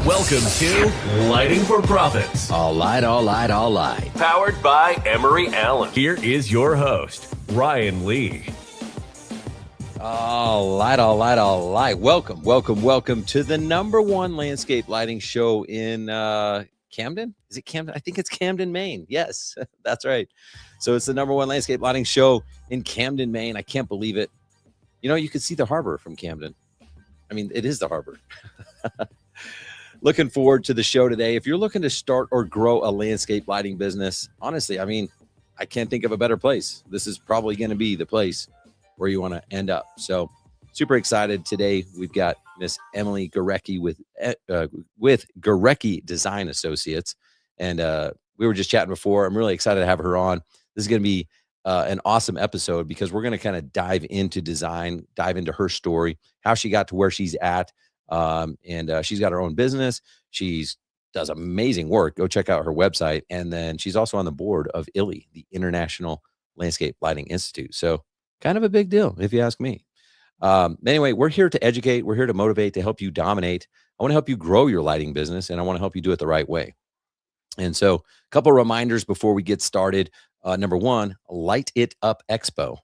Welcome to Lighting for Profits. All light. Powered by Emery Allen. Here is your host, Ryan Lee. All light. Welcome to the number one landscape lighting show in Camden. Is it Camden? I think it's Camden, Maine. Yes, that's right. So it's the number one landscape lighting show in Camden, Maine. I can't believe it. You know, you can see the harbor from Camden. I mean, it is the harbor. Looking forward to the show today. If you're looking to start or grow a landscape lighting business, honestly, I mean, I can't think of a better place. This is probably going to be the place where you want to end up. So super excited today. We've got Miss Emily Gorecki with Gorecki Design Associates. And we were just chatting before. I'm really excited to have her on. This is going to be an awesome episode because we're going to kind of dive into design, dive into her story, how she got to where she's at. And she's got her own business. She's does amazing work. Go check out her website. And then she's also on the board of ILLI, the International Landscape Lighting Institute. So kind of a big deal, if you ask me. Anyway, we're here to educate. We're here to motivate, to help you dominate. I want to help you grow your lighting business, and I want to help you do it the right way. And so a couple of reminders before we get started. Number one, Light It Up Expo.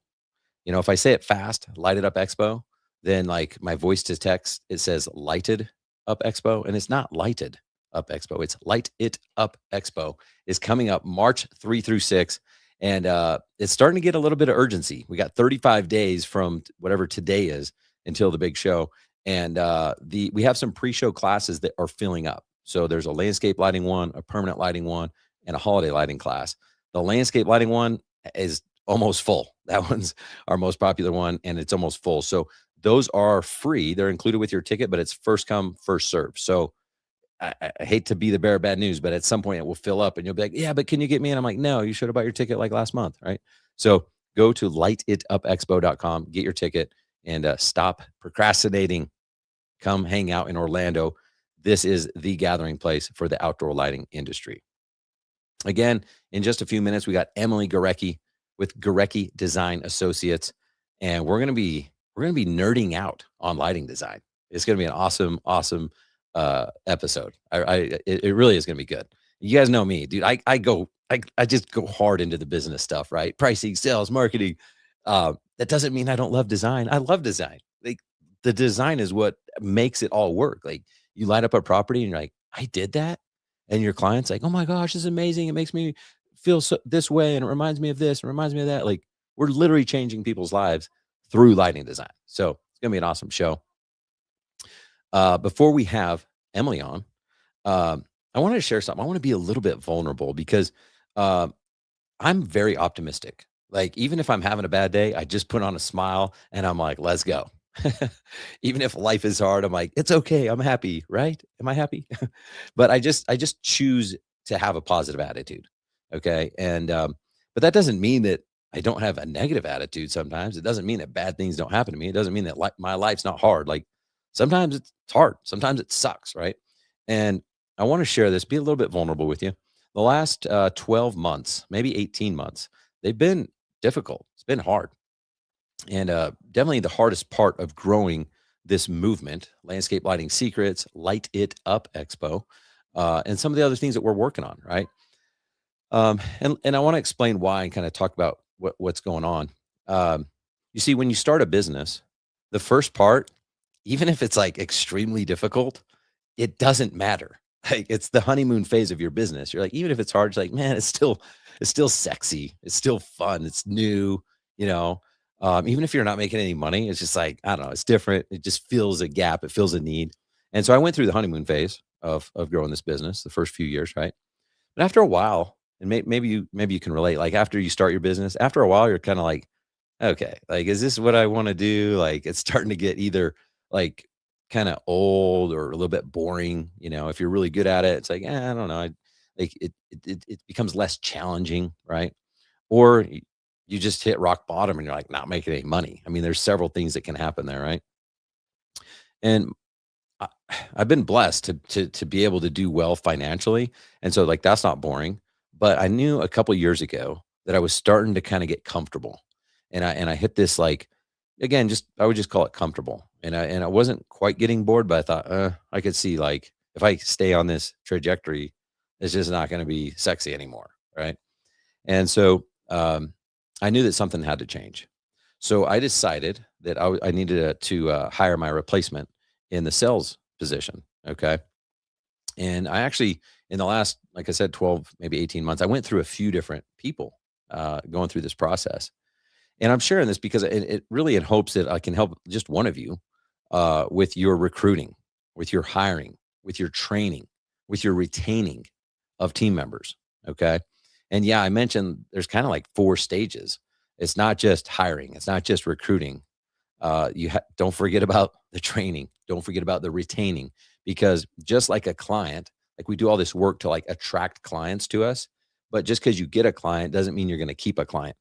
You know, if I say it fast, Light It Up Expo, then like my voice to text, it says Lighted Up Expo, and it's not Lighted Up Expo. It's Light It Up Expo. Is coming up March 3 through 6. And it's starting to get a little bit of urgency. We got 35 days from whatever today is until the big show. And we have some pre-show classes that are filling up. So there's a landscape lighting one, a permanent lighting one, and a holiday lighting class. The landscape lighting one is almost full. That one's our most popular one, and it's almost full. So those are free. They're included with your ticket, but it's first come, first serve. So I hate to be the bearer of bad news, but at some point it will fill up and you'll be like, yeah, but can you get me? And I'm like, no, you should have bought your ticket like last month, right? So go to lightitupexpo.com, get your ticket, and stop procrastinating. Come hang out in Orlando. This is the gathering place for the outdoor lighting industry. Again, in just a few minutes, we got Emily Gorecki with Gorecki Design Associates, and we're going to be nerding out on lighting design. It's going to be an awesome episode. It really is going to be good. You guys know me, dude. I just go hard into the business stuff, right? Pricing, sales, marketing. That doesn't mean I don't love design. I love design. Like the design is what makes it all work. Like you light up a property and you're like, I did that. And your client's like, oh my gosh, this is amazing. It makes me feel this way. And it reminds me of this and reminds me of that. Like we're literally changing people's lives through lighting design. So it's going to be an awesome show. Before we have Emily on, I wanted to share something. I want to be a little bit vulnerable because I'm very optimistic. Like, even if I'm having a bad day, I just put on a smile and I'm like, let's go. Even if life is hard, I'm like, it's okay. I'm happy, right? Am I happy? But I just choose to have a positive attitude. Okay. And, but that doesn't mean that I don't have a negative attitude sometimes. It doesn't mean that bad things don't happen to me. It doesn't mean that my life's not hard. Like sometimes it's hard. Sometimes it sucks, right? And I want to share this, be a little bit vulnerable with you. The last 12 months, maybe 18 months, they've been difficult. It's been hard. And definitely the hardest part of growing this movement, Landscape Lighting Secrets, Light It Up Expo, and some of the other things that we're working on, right? And I want to explain why and kind of talk about what's going on. You see, when you start a business, the first part, even if it's like extremely difficult, it doesn't matter. Like it's the honeymoon phase of your business. You're like, even if it's hard, it's like, man, it's still sexy. It's still fun. It's new, you know. Even if you're not making any money, it's just like, I don't know, it's different. It just fills a gap. It fills a need. And so I went through the honeymoon phase of growing this business, the first few years, right? But after a while, and maybe you can relate, like after you start your business, after a while, you're kind of like, okay, like, is this what I want to do? Like it's starting to get either like kind of old or a little bit boring. You know, if you're really good at it, it's like, I don't know. It becomes less challenging, right? Or you just hit rock bottom and you're like not making any money. I mean, there's several things that can happen there, right? And I've been blessed to be able to do well financially. And so like, that's not boring, but I knew a couple of years ago that I was starting to kind of get comfortable. And I hit this, like, again, I would just call it comfortable. And I wasn't quite getting bored, but I thought, I could see like if I stay on this trajectory, it's just not going to be sexy anymore. Right. And so I knew that something had to change. So I decided that I needed to hire my replacement in the sales position. Okay. And I actually, in the last, like I said, 12, maybe 18 months, I went through a few different people going through this process. And I'm sharing this because it really in hopes that I can help just one of you with your recruiting, with your hiring, with your training, with your retaining of team members. Okay. And yeah, I mentioned there's kind of like 4 stages. It's not just hiring, it's not just recruiting. Don't forget about the training. Don't forget about the retaining, because just like a client, like we do all this work to like attract clients to us, but just because you get a client doesn't mean you're going to keep a client.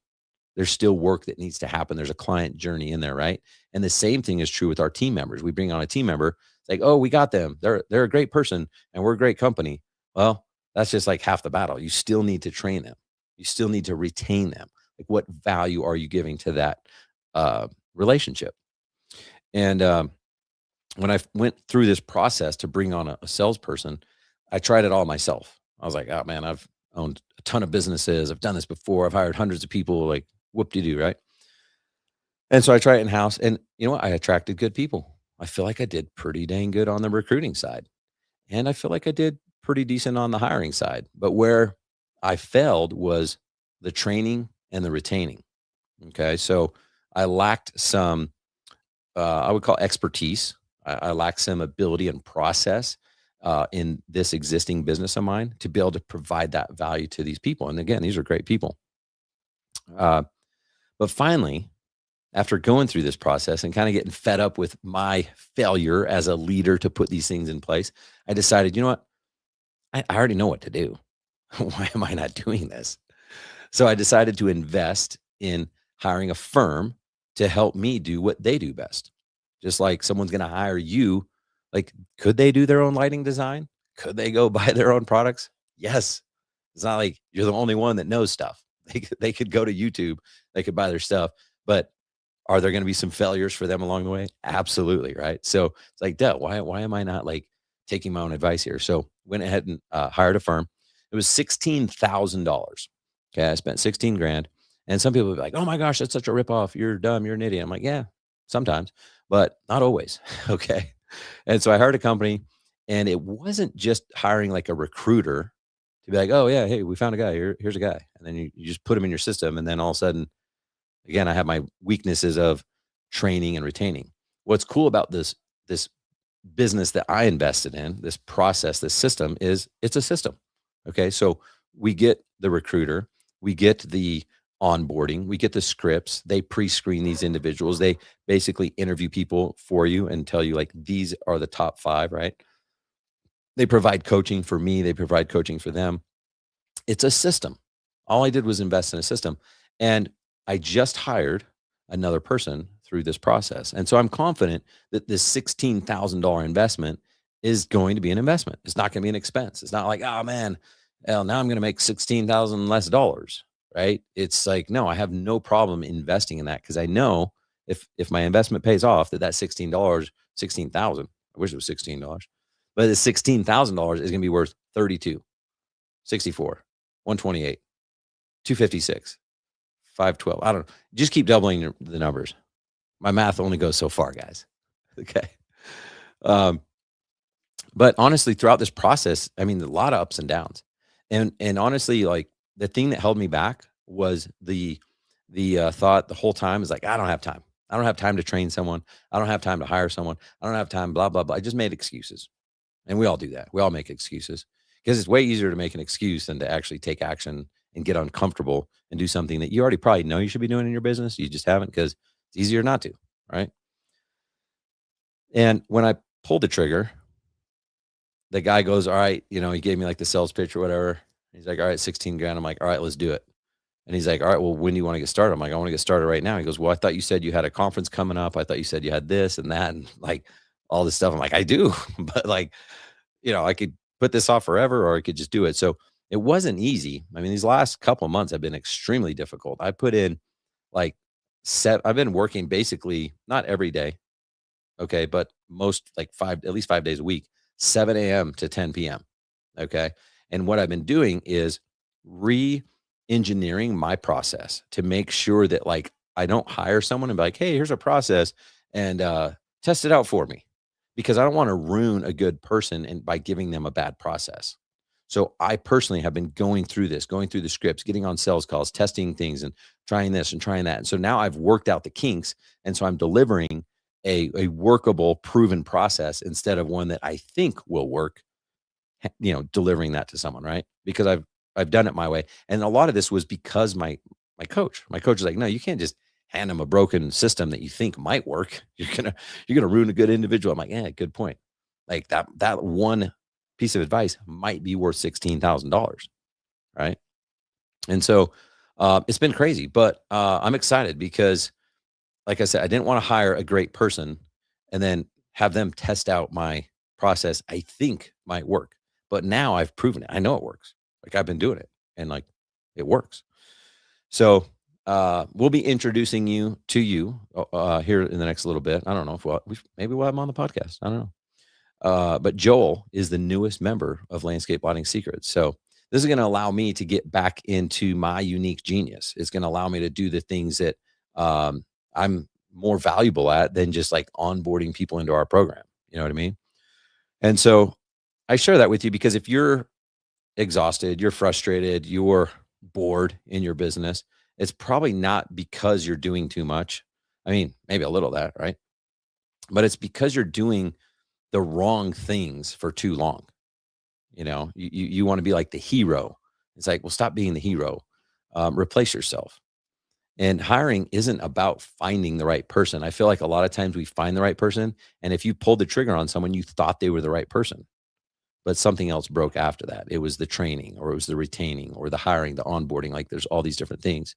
There's still work that needs to happen. There's a client journey in there, right? And the same thing is true with our team members. We bring on a team member. It's like, oh, we got them. They're a great person and we're a great company. Well, that's just like half the battle. You still need to train them. You still need to retain them. Like, what value are you giving to that relationship? And when I went through this process to bring on a salesperson, I tried it all myself. I was like, oh man, I've owned a ton of businesses. I've done this before. I've hired hundreds of people. Like, whoop-de-doo, right? And so I tried it in house, and you know what? I attracted good people. I feel like I did pretty dang good on the recruiting side, and I feel like I did pretty decent on the hiring side. But where I failed was the training and the retaining. Okay, so I lacked some, I would call expertise. I lacked some ability and process in this existing business of mine to be able to provide that value to these people. And again, these are great people. Uh, but finally, after going through this process and kind of getting fed up with my failure as a leader to put these things in place, I decided, you know what? I already know what to do. Why am I not doing this? So I decided to invest in hiring a firm to help me do what they do best. Just like someone's going to hire you, like, could they do their own lighting design? Could they go buy their own products? Yes. It's not like you're the only one that knows stuff. They could go to YouTube, they could buy their stuff, but are there going to be some failures for them along the way? Absolutely, right? So it's like, duh, why am I not like taking my own advice here? So went ahead and hired a firm. It was $16,000. Okay, I spent 16 grand. And some people would be like, oh my gosh, that's such a ripoff. You're dumb. You're an idiot. I'm like, yeah, sometimes, but not always. Okay. And so I hired a company, and it wasn't just hiring like a recruiter to be like, oh yeah, hey, we found a guy. Here's a guy. And then you just put him in your system. And then all of a sudden, again, I have my weaknesses of training and retaining. What's cool about this business that I invested in, this process, this system, is it's a system. Okay. So we get the recruiter, we get the onboarding, we get the scripts. They pre-screen these individuals. They basically interview people for you and tell you like, these are the top 5, right? They provide coaching for me. They provide coaching for them. It's a system. All I did was invest in a system. And I just hired another person through this process. And so I'm confident that this $16,000 investment is going to be an investment. It's not going to be an expense. It's not like, oh man, hell, now I'm going to make 16,000 less dollars, right? It's like, no, I have no problem investing in that, because I know if my investment pays off, that $16, 16,000, I wish it was $16, but the $16,000 is going to be worth 32, 64, 128, 256. 512. I don't know. Just keep doubling the numbers. My math only goes so far, guys. Okay. But honestly, throughout this process, I mean, a lot of ups and downs. And honestly, like, the thing that held me back was the thought the whole time is like, I don't have time. I don't have time to train someone. I don't have time to hire someone. I don't have time, blah, blah, blah. I just made excuses. And we all do that. We all make excuses, because it's way easier to make an excuse than to actually take action and get uncomfortable and do something that you already probably know you should be doing in your business. You just haven't, because it's easier not to, right? And when I pulled the trigger, the guy goes, all right, he gave me like the sales pitch or whatever. He's like, all right, 16 grand. I'm like, all right, let's do it. And he's like, all right, well, when do you want to get started? I'm like, I want to get started right now. He goes, well, I thought you said you had a conference coming up. I thought you said you had this and that, and like all this stuff. I'm like, I do, but like, I could put this off forever, or I could just do it. So it wasn't easy. I mean, these last couple of months have been extremely difficult. I put in like I've been working basically not every day. Okay. But most, like at least 5 days a week. 7 a.m. to 10 p.m. Okay. And what I've been doing is re-engineering my process to make sure that like I don't hire someone and be like, hey, here's a process and test it out for me. Because I don't want to ruin a good person and by giving them a bad process. So I personally have been going through the scripts, getting on sales calls, testing things and trying this and trying that. And so now I've worked out the kinks. And so I'm delivering a workable, proven process instead of one that I think will work, delivering that to someone, right? Because I've done it my way. And a lot of this was because my coach is like, no, you can't just hand them a broken system that you think might work. You're gonna ruin a good individual. I'm like, yeah, good point. Like that one piece of advice might be worth $16,000, right? And so it's been crazy, but I'm excited because, like I said, I didn't want to hire a great person and then have them test out my process. I think might work, but now I've proven it. I know it works. Like I've been doing it, and like it works. So we'll be introducing you to here in the next little bit. I don't know if maybe we'll have him on the podcast. I don't know. But Joel is the newest member of Landscape Lighting Secrets. So this is going to allow me to get back into my unique genius. It's going to allow me to do the things that I'm more valuable at than just like onboarding people into our program. You know what I mean? And so I share that with you because if you're exhausted, you're frustrated, you're bored in your business, it's probably not because you're doing too much. I mean, maybe a little of that, right? But it's because you're doing the wrong things for too long. You want to be like the hero. It's like, well, stop being the hero. Replace yourself. And hiring isn't about finding the right person. I feel like a lot of times we find the right person, and if you pulled the trigger on someone, you thought they were the right person, but something else broke after that. It was the training, or it was the retaining, or the hiring, the onboarding. Like there's all these different things.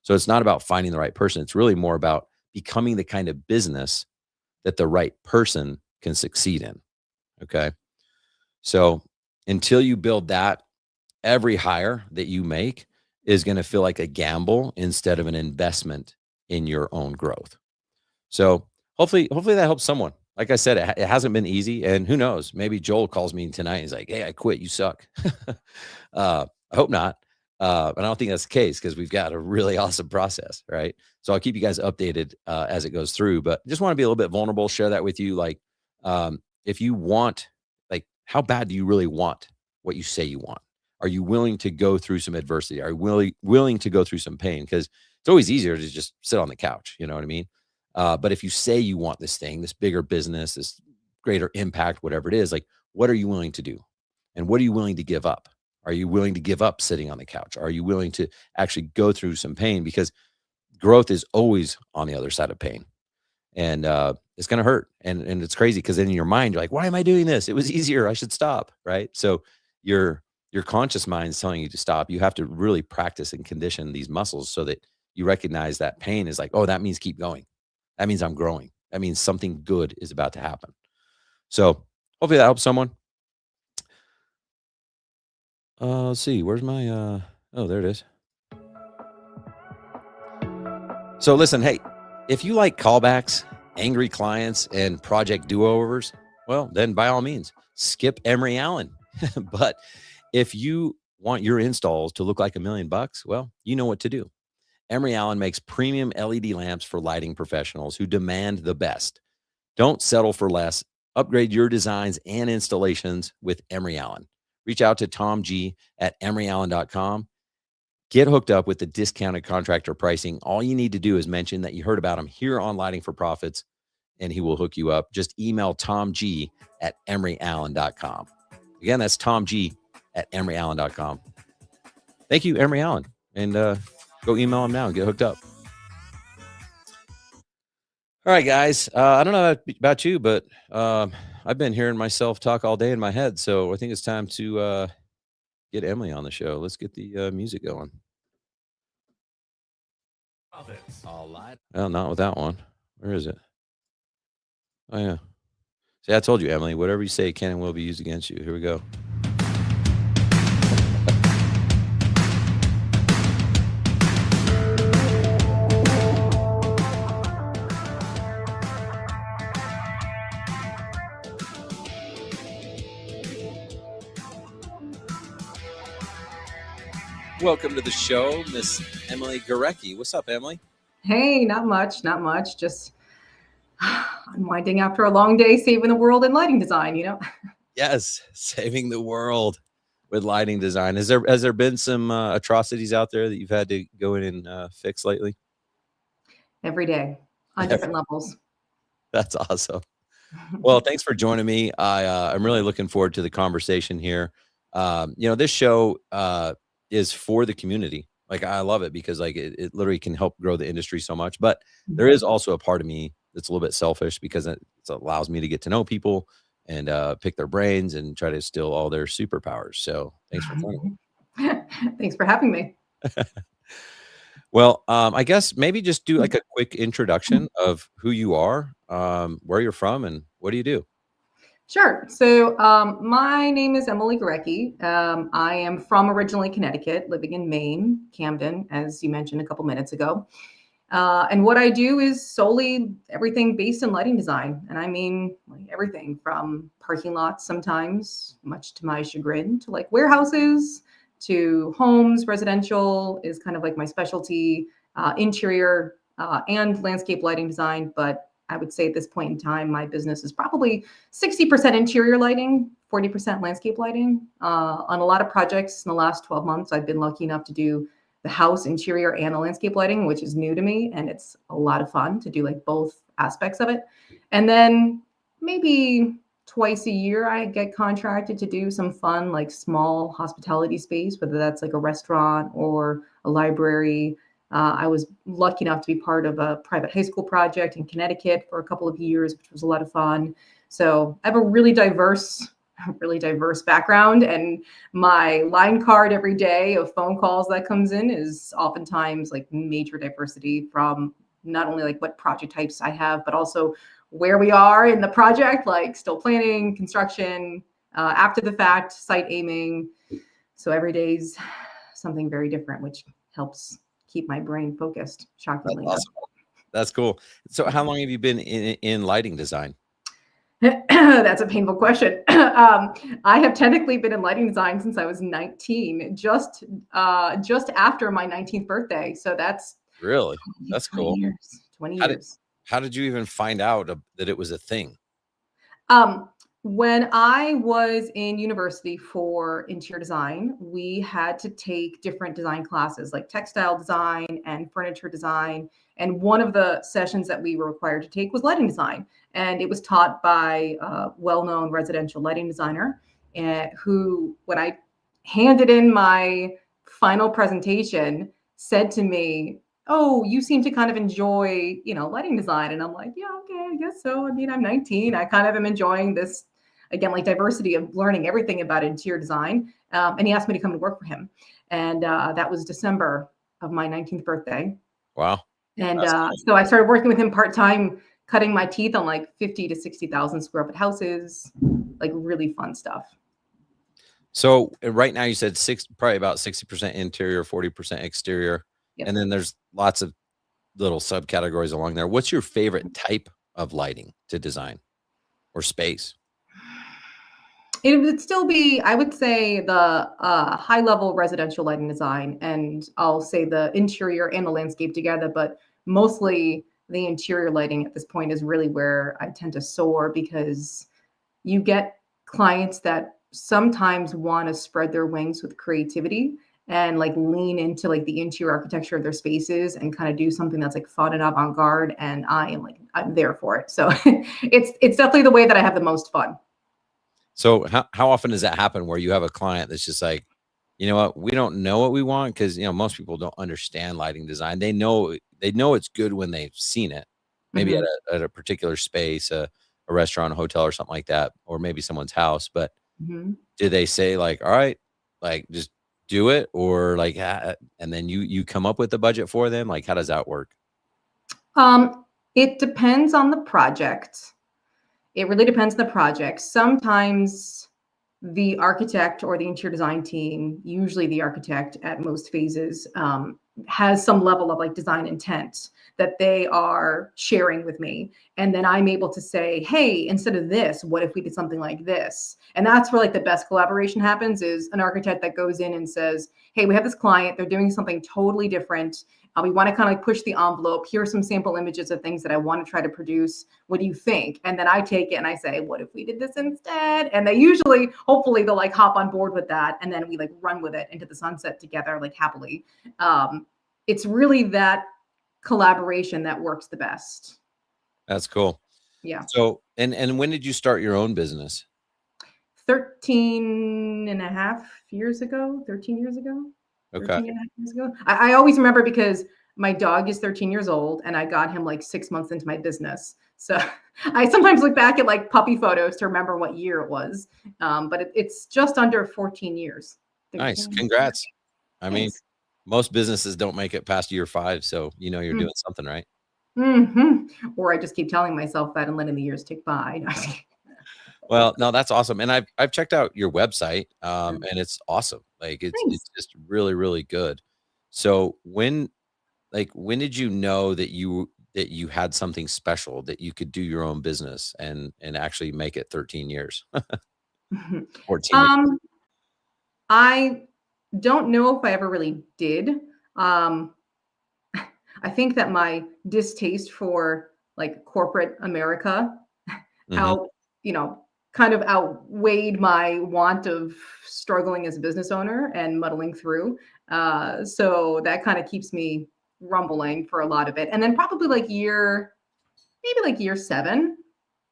So it's not about finding the right person. It's really more about becoming the kind of business that the right person can succeed in. Okay. So until you build that, every hire that you make is going to feel like a gamble instead of an investment in your own growth. So hopefully that helps someone. Like I said, it hasn't been easy, and who knows, maybe Joel calls me tonight and he's like, hey, I quit. You suck. I hope not. But I don't think that's the case because we've got a really awesome process, right? So I'll keep you guys updated as it goes through, but just want to be a little bit vulnerable, share that with you. Like, if you want, like, how bad do you really want what you say you want? Are you willing to go through some adversity? Are you willing to go through some pain? Because it's always easier to just sit on the couch. You know what I mean? But if you say you want this thing, this bigger business, this greater impact, whatever it is, like, what are you willing to do? And what are you willing to give up? Are you willing to give up sitting on the couch? Are you willing to actually go through some pain? Because growth is always on the other side of pain. And it's going to hurt. And it's crazy because then in your mind, you're like, why am I doing this? It was easier. I should stop. Right. So your conscious mind is telling you to stop. You have to really practice and condition these muscles so that you recognize that pain is like, oh, that means keep going. That means I'm growing. That means something good is about to happen. So hopefully that helps someone. Let's see. Where's my, oh, there it is. So listen, hey, if you like callbacks, angry clients, and project do-overs, well, then by all means, skip Emery Allen. But if you want your installs to look like $1 million, well, you know what to do. Emery Allen makes premium LED lamps for lighting professionals who demand the best. Don't settle for less. Upgrade your designs and installations with Emery Allen. Reach out to Tom G at emeryallen.com. Get hooked up with the discounted contractor pricing. All you need to do is mention that you heard about him here on Lighting for Profits, and he will hook you up. Just email Tom G at emeryallen.com. Again, that's Tom G at emeryallen.com. Thank you, Emery Allen. And go email him now and get hooked up. All right, guys. I don't know about you, but I've been hearing myself talk all day in my head. So I think it's time to get Emily on the show. Let's get the music going. All right. Well, not with that one. Where is it? Oh, yeah. See, I told you, Emily, whatever you say can and will be used against you. Here we go. Welcome to the show, Miss Emily Gorecki. What's up, Emily? Hey, not much, not much. Just unwinding after a long day, saving the world in lighting design, you know? Yes, saving the world with lighting design. Has there been some atrocities out there that you've had to go in and fix lately? Every day on different levels. That's awesome. Well, thanks for joining me. I'm really looking forward to the conversation here. This show is for the community. Like I love it because like it literally can help grow the industry so much. But there is also a part of me that's a little bit selfish because it allows me to get to know people and pick their brains and try to steal all their superpowers. So thanks for joining me. Thanks for having me. Well, I guess maybe just do like a quick introduction of who you are, where you're from, and what do you do? Sure. So my name is Emily Gorecki. I am from originally Connecticut, living in Maine, Camden, as you mentioned a couple minutes ago. And what I do is solely everything based in lighting design. And I mean like everything from parking lots sometimes, much to my chagrin, to like warehouses, to homes. Residential is kind of like my specialty, interior and landscape lighting design. But I would say at this point in time, my business is probably 60% interior lighting, 40% landscape lighting. On a lot of projects in the last 12 months, I've been lucky enough to do the house interior and the landscape lighting, which is new to me. And it's a lot of fun to do like both aspects of it. And then maybe twice a year, I get contracted to do some fun, like small hospitality space, whether that's like a restaurant or a library. I was lucky enough to be part of a private high school project in Connecticut for a couple of years, which was a lot of fun. So I have a really diverse background, and my line card every day of phone calls that comes in is oftentimes like major diversity from not only like what project types I have, but also where we are in the project, like still planning, construction, after the fact, site aiming. So every day's something very different, which helps keep my brain focused, shockingly enough. Awesome. That's cool. So how long have you been in lighting design? That's a painful question. I have technically been in lighting design since I was 19, just after my 19th birthday. So that's Really? That's 20 cool. years, 20 How years. how did you even find out that it was a thing? When I was in university for interior design, we had to take different design classes like textile design and furniture design. And one of the sessions that we were required to take was lighting design. And it was taught by a well-known residential lighting designer who, when I handed in my final presentation, said to me, "Oh, you seem to kind of enjoy, lighting design." And I'm like, "Yeah, okay, I guess so. I mean, I'm 19. I kind of am enjoying this, again, like diversity of learning everything about interior design." And he asked me to come to work for him. And that was December of my 19th birthday. Wow. And That's cool. so I started working with him part-time, cutting my teeth on like 50 to 60,000 square foot houses, like really fun stuff. So right now you said probably about 60% interior, 40% exterior. Yep. And then there's lots of little subcategories along there. What's your favorite type of lighting to design or space? It would still be, I would say, the high level residential lighting design, and I'll say the interior and the landscape together, but mostly the interior lighting at this point is really where I tend to soar, because you get clients that sometimes want to spread their wings with creativity and like lean into like the interior architecture of their spaces and kind of do something that's like fun and avant-garde, and I'm there for it. So it's definitely the way that I have the most fun. So how often does that happen where you have a client that's just like, you know what, we don't know what we want? Because most people don't understand lighting design. They know it's good when they've seen it, maybe at a particular space, a restaurant, a hotel, or something like that, or maybe someone's house. But do they say like, all right, like just do it, or like, and then you come up with the budget for them? Like, how does that work? It depends on the project. It really depends on the project. Sometimes the architect or the interior design team, usually the architect at most phases, has some level of like design intent that they are sharing with me. And then I'm able to say, hey, instead of this, what if we did something like this? And that's where like the best collaboration happens, is an architect that goes in and says, hey, we have this client, they're doing something totally different. We want to kind of like push the envelope. Here are some sample images of things that I want to try to produce. What do you think? And then I take it and I say, what if we did this instead? And they usually, hopefully they'll like hop on board with that. And then we like run with it into the sunset together, like happily. It's really that collaboration that works the best. That's cool. Yeah. So, and when did you start your own business? 13 and a half years ago, 13 years ago. Okay. 13 and a half years ago. I always remember because my dog is 13 years old and I got him like 6 months into my business. So I sometimes look back at like puppy photos to remember what year it was. But it's just under 14 years. Nice. Congrats. I mean, most businesses don't make it past year 5. So, you know, you're doing something right. Mm-hmm. Or I just keep telling myself that and letting the years tick by. Well, no, that's awesome. And I've checked out your website, and it's awesome. Like it's just really, really good. So when did you know that you had something special, that you could do your own business and actually make it 13 years? 14 years. I don't know if I ever really did. I think that my distaste for like corporate America kind of outweighed my want of struggling as a business owner and muddling through. So that kind of keeps me rumbling for a lot of it. And then probably like year 7,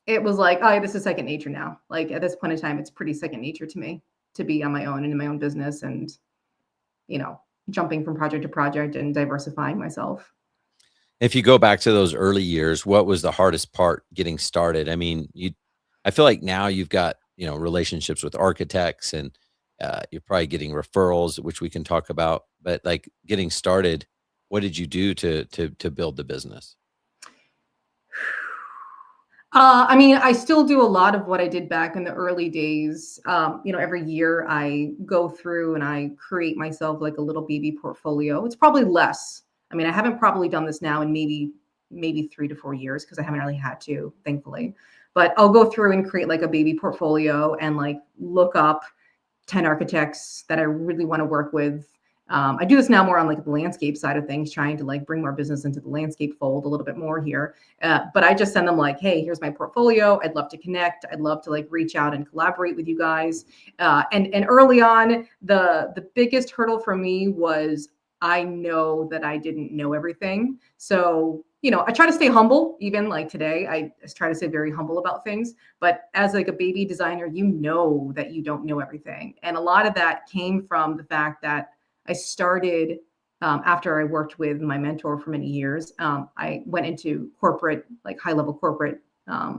it was like, oh, this is second nature now. Like at this point in time, it's pretty second nature to me to be on my own and in my own business and, jumping from project to project and diversifying myself. If you go back to those early years, what was the hardest part getting started? I mean, I feel like now you've got, relationships with architects and you're probably getting referrals, which we can talk about, but like getting started, what did you do to build the business? I mean, I still do a lot of what I did back in the early days. Every year I go through and I create myself like a little baby portfolio. It's probably less. I mean, I haven't probably done this now in maybe 3 to 4 years because I haven't really had to, thankfully. But I'll go through and create like a baby portfolio and like look up 10 architects that I really want to work with. I do this now more on like the landscape side of things, trying to like bring more business into the landscape fold a little bit more here. But I just send them like, hey, here's my portfolio. I'd love to connect. I'd love to like reach out and collaborate with you guys. And early on, the biggest hurdle for me was I know that I didn't know everything. So, I try to stay humble. Even like today, I try to stay very humble about things. But as like a baby designer, you know that you don't know everything. And a lot of that came from the fact that I started after I worked with my mentor for many years. I went into corporate, like high-level corporate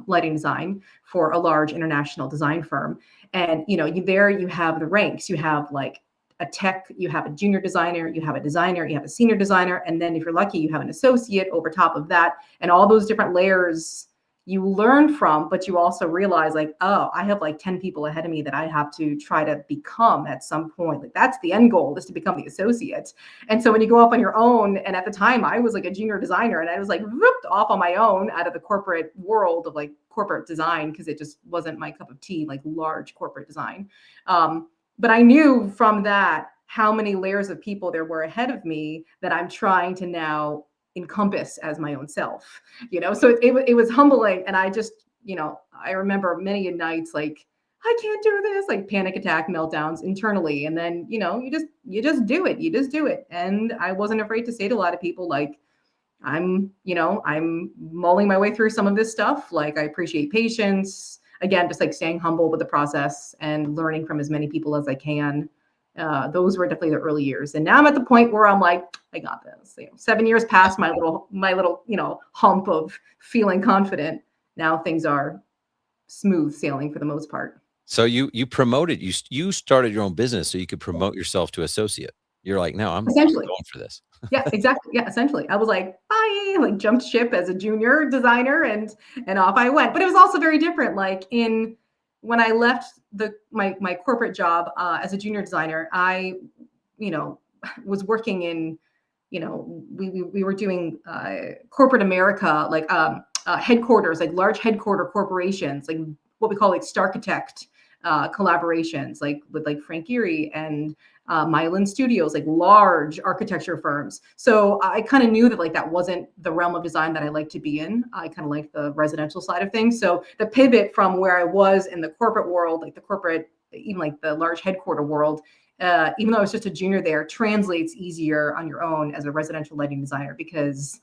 lighting design for a large international design firm. And you have the ranks. You have like a tech, you have a junior designer, you have a designer, you have a senior designer, and then if you're lucky, you have an associate over top of that. And all those different layers you learn from, but you also realize like, oh, I have like 10 people ahead of me that I have to try to become at some point. Like that's the end goal, is to become the associate. And so when you go off on your own, and at the time I was like a junior designer and I was like ripped off on my own out of the corporate world of like corporate design, because it just wasn't my cup of tea, like large corporate design. But I knew from that how many layers of people there were ahead of me that I'm trying to now encompass as my own self, so it was humbling. And I just, I remember many nights like, I can't do this, like panic attack meltdowns internally. And then, you just do it. And I wasn't afraid to say to a lot of people, like, I'm mulling my way through some of this stuff. Like, I appreciate patience. Again, just like staying humble with the process and learning from as many people as I can. Those were definitely the early years. And now I'm at the point where I'm like, I got this. 7 years past my little, hump of feeling confident. Now things are smooth sailing for the most part. So you promoted, you started your own business so you could promote yourself to associate. You're like, no, I'm essentially going for this. Yeah, exactly. Yeah, essentially. I was like, bye, like jumped ship as a junior designer and off I went. But it was also very different. Like when I left my corporate job as a junior designer, I, was working in we were doing corporate America, like headquarters, like large headquarter corporations, like what we call like Starchitect collaborations, like with like Frank Gehry and Myelin Studios, like large architecture firms. So I kind of knew that like that wasn't the realm of design that I like to be in. I kind of like the residential side of things. So the pivot from where I was in the corporate world, like the corporate, even like the large headquarter world, even though I was just a junior there, translates easier on your own as a residential lighting designer, because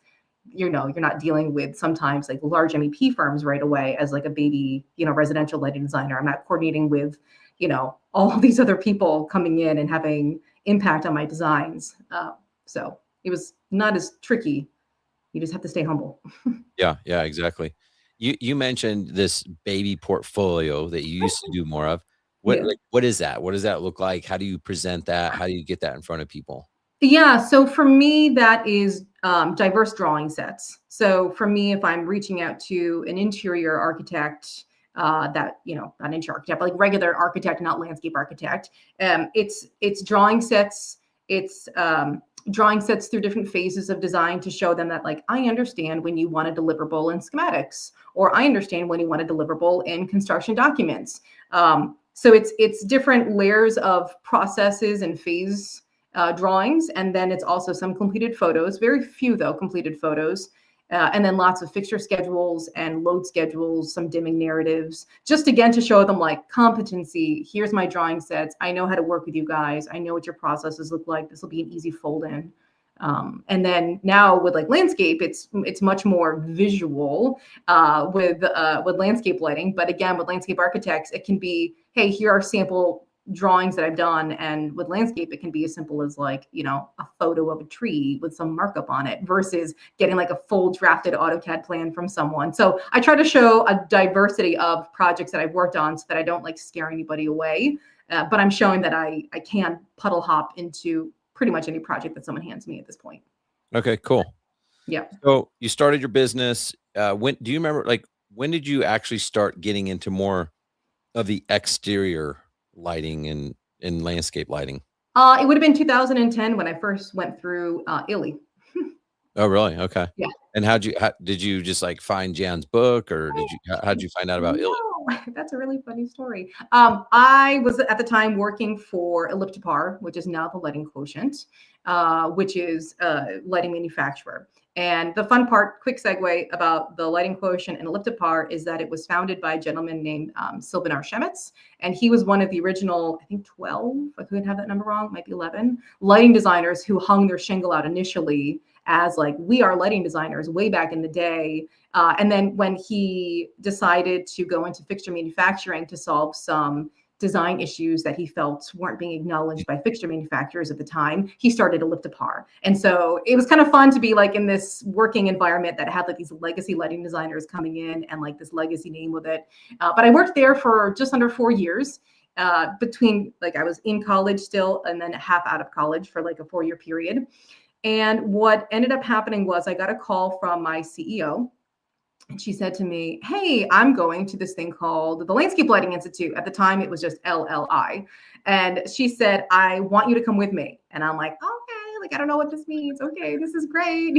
you're not dealing with sometimes like large MEP firms right away as like a baby, residential lighting designer. I'm not coordinating with, all these other people coming in and having impact on my designs. So it was not as tricky. You just have to stay humble. Yeah, yeah, exactly. You mentioned this baby portfolio that you used to do more of. What Yeah. like what is that? What does that look like? How do you present that? How do you get that in front of people? Yeah, so for me, that is diverse drawing sets. So for me, if I'm reaching out to an interior architect, not interior architect, but like regular architect, not landscape architect, it's drawing sets. It's drawing sets through different phases of design to show them that like I understand when you want a deliverable in schematics, or I understand when you want a deliverable in construction documents. So it's different layers of processes and phase drawings, and then it's also some completed photos, very few though completed photos, and then lots of fixture schedules and load schedules, some dimming narratives, just again to show them like competency. Here's my drawing sets. I know how to work with you guys. I know what your processes look like. This will be an easy fold in. And then now with like landscape, it's much more visual with landscape lighting. But again, with landscape architects, it can be, hey, here are sample drawings that I've done. And with landscape, it can be as simple as like, a photo of a tree with some markup on it versus getting like a full drafted AutoCAD plan from someone. So I try to show a diversity of projects that I've worked on so that I don't like scare anybody away. But I'm showing that I can puddle hop into pretty much any project that someone hands me at this point. Okay, cool. Yeah. So you started your business. When do you remember, like, when did you actually start getting into more of the exterior lighting and landscape lighting? It would have been 2010 when I first went through ILLI. Oh, really? Okay. Yeah. And did you just like find Jan's book, or how'd you find out about ILLI? No, that's a really funny story. I was at the time working for Elliptipar, which is now the Lighting Quotient, which is a lighting manufacturer. And the fun part, quick segue about the Lighting Quotient and Elliptipar, is that it was founded by a gentleman named Sylvanar Shemitz. And he was one of the original, I think 12, I couldn't have that number wrong, might be 11, lighting designers who hung their shingle out initially as like, we are lighting designers way back in the day. And then when he decided to go into fixture manufacturing to solve some design issues that he felt weren't being acknowledged by fixture manufacturers at the time, he started Elliptipar. And so it was kind of fun to be like in this working environment that had like these legacy lighting designers coming in and like this legacy name with it. But I worked there for just under 4 years. Between like I was in college still and then half out of college for like a 4-year period. And what ended up happening was I got a call from my CEO. And she said to me, hey, I'm going to this thing called the Landscape Lighting Institute. At the time, it was just LLI. And she said, I want you to come with me. And I'm like, okay, like, I don't know what this means. Okay, this is great.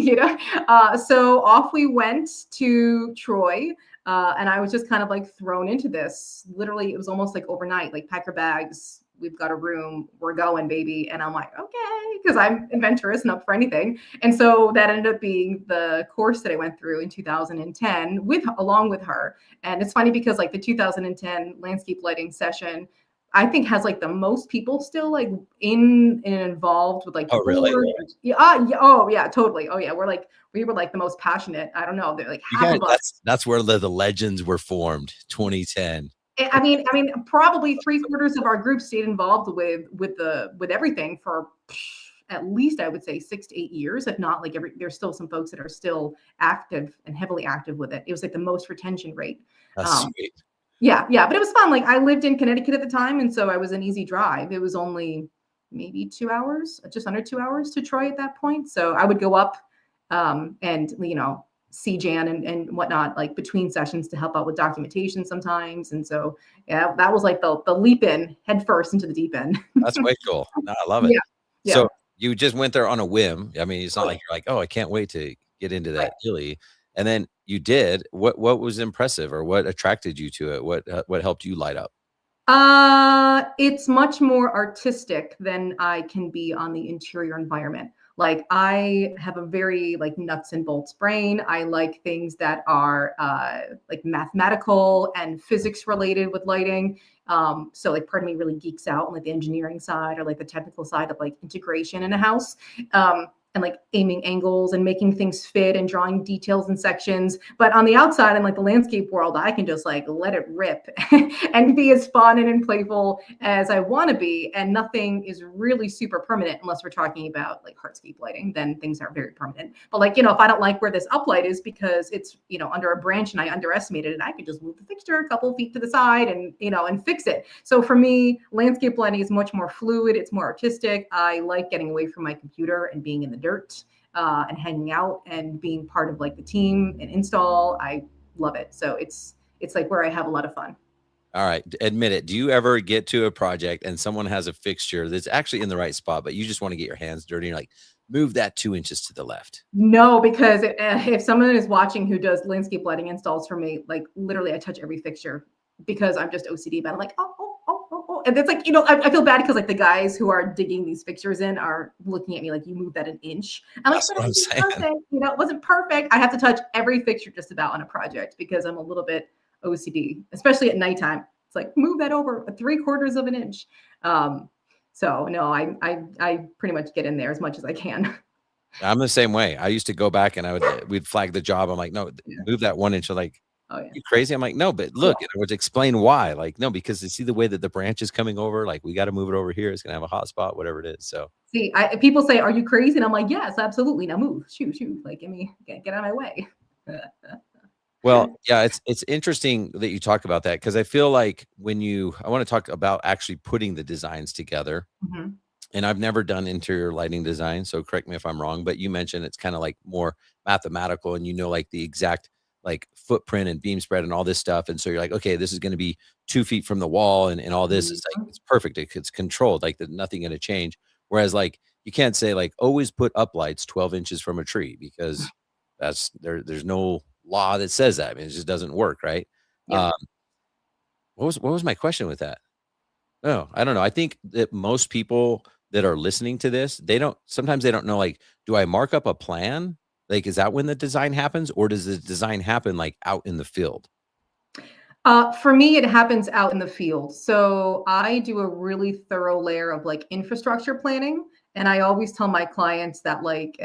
So off we went to Troy. And I was just kind of like thrown into this. Literally, it was almost like overnight, like pack your bags. We've got a room, we're going, baby. And I'm like, okay, because I'm adventurous and up for anything. And so that ended up being the course that I went through in 2010 along with her. And it's funny because like the 2010 landscape lighting session, I think has like the most people still like in and involved with like. Oh, really? Yeah. Oh yeah, totally. Oh yeah. We were like the most passionate. I don't know. They're like half of us. That's where the legends were formed, 2010. I mean, probably 3/4 of our group stayed involved with everything for at least I would say 6 to 8 years, if not like there's still some folks that are still active and heavily active with it. It was like the most retention rate. That's sweet. Yeah, but it was fun. Like I lived in Connecticut at the time, and so I was an easy drive. It was only maybe 2 hours, just under 2 hours to Troy at that point. So I would go up and see Jan and whatnot, like between sessions to help out with documentation sometimes. And so, yeah, that was like the leap in head first into the deep end. That's way cool. No, I love it. Yeah. So you just went there on a whim. I mean, it's not Oh, like you're like, oh, I can't wait to get into right. that ILLI. And then you did. What was impressive, or what attracted you to it? What helped you light up? It's much more artistic than I can be on the interior environment. Like I have a very like nuts and bolts brain. I like things that are like mathematical and physics related with lighting. So like part of me really geeks out on like the engineering side or like the technical side of like integration in a house. And like aiming angles and making things fit and drawing details and sections. But on the outside, in like the landscape world, I can just like let it rip and be as fun and playful as I want to be. And nothing is really super permanent unless we're talking about like hardscape lighting, then things are very permanent. But like, if I don't like where this uplight is because it's, under a branch and I underestimated it, I could just move the fixture a couple feet to the side and, and fix it. So for me, landscape lighting is much more fluid. It's more artistic. I like getting away from my computer and being in the dirt and hanging out and being part of like the team and install. I love it. So it's like where I have a lot of fun. All right, admit it. Do you ever get to a project and someone has a fixture that's actually in the right spot, but you just want to get your hands dirty? And you're like, move that 2 inches to the left. No, because if someone is watching who does landscape lighting installs for me, like literally I touch every fixture because I'm just OCD about it. I'm like, oh. And it's like, I feel bad because like the guys who are digging these fixtures in are looking at me like, you moved that an inch. I'm like, That's but what it I'm wasn't saying. perfect. It wasn't perfect. I have to touch every fixture just about on a project because I'm a little bit OCD, especially at nighttime. It's like, move that over 3/4 of an inch. So no, I pretty much get in there as much as I can. I'm the same way. I used to go back and we'd flag the job. I'm like, no, Yeah. move that 1 inch. Like, Oh yeah. you crazy? I'm like, no, but Yeah. look, and I would explain why. Like, no, because you see the way that the branch is coming over, like we got to move it over here. It's gonna have a hot spot, whatever it is. So See, people say, "Are you crazy?" And I'm like, "Yes, absolutely. Now move, shoot, like, get out of my way." well, yeah, it's interesting that you talk about that because I feel like I want to talk about actually putting the designs together. Mhm. And I've never done interior lighting design, so correct me if I'm wrong, but you mentioned it's kind of like more mathematical and like the exact like footprint and beam spread and all this stuff. And so you're like, okay, this is going to be 2 feet from the wall and all this. It's like Mhm. it's perfect. It's controlled, like there's nothing going to change. Whereas like you can't say like always put up lights 12 inches from a tree because there's no law that says that. I mean, it just doesn't work, right? Yep. Um, what was my question with that? Oh, I don't know. I think that most people that are listening to this, sometimes they don't know, like, do I mark up a plan? Like, is that when the design happens, or does the design happen like out in the field? For me, it happens out in the field. So I do a really thorough layer of like infrastructure planning. And I always tell my clients that like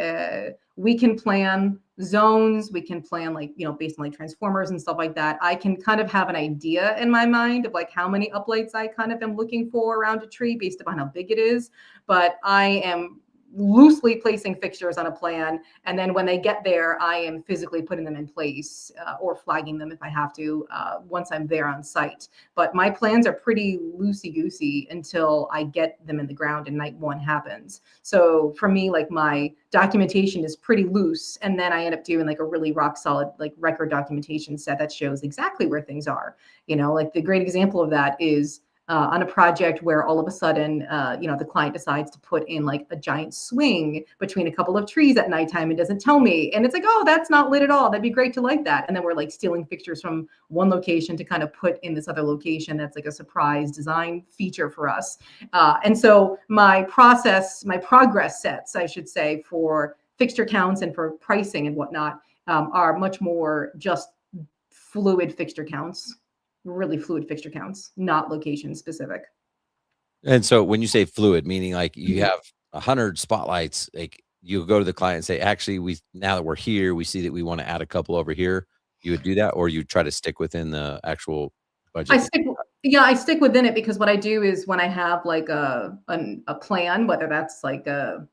we can plan zones, we can plan like, based on like transformers and stuff like that. I can kind of have an idea in my mind of like how many uplights I kind of am looking for around a tree based upon how big it is. But I am loosely placing fixtures on a plan, and then when they get there, I am physically putting them in place or flagging them if I have to once I'm there on site. But my plans are pretty loosey goosey until I get them in the ground and night one happens. So for me, like my documentation is pretty loose, and then I end up doing like a really rock solid like record documentation set that shows exactly where things are. Like the great example of that is on a project where all of a sudden, the client decides to put in like a giant swing between a couple of trees at nighttime and doesn't tell me. And it's like, oh, that's not lit at all. That'd be great to like that. And then we're like stealing fixtures from one location to kind of put in this other location. That's like a surprise design feature for us. And so my progress sets, I should say, for fixture counts and for pricing and whatnot are much more just fluid fixture counts, really fluid fixture counts, not location specific. And so when you say fluid, meaning like you Mhm. have 100 spotlights, like you go to the client and say, actually, now that we're here, we see that we want to add a couple over here. You would do that, or you try to stick within the actual I budget. stick, yeah, I stick within it because what I do is when I have like a plan, whether that's like a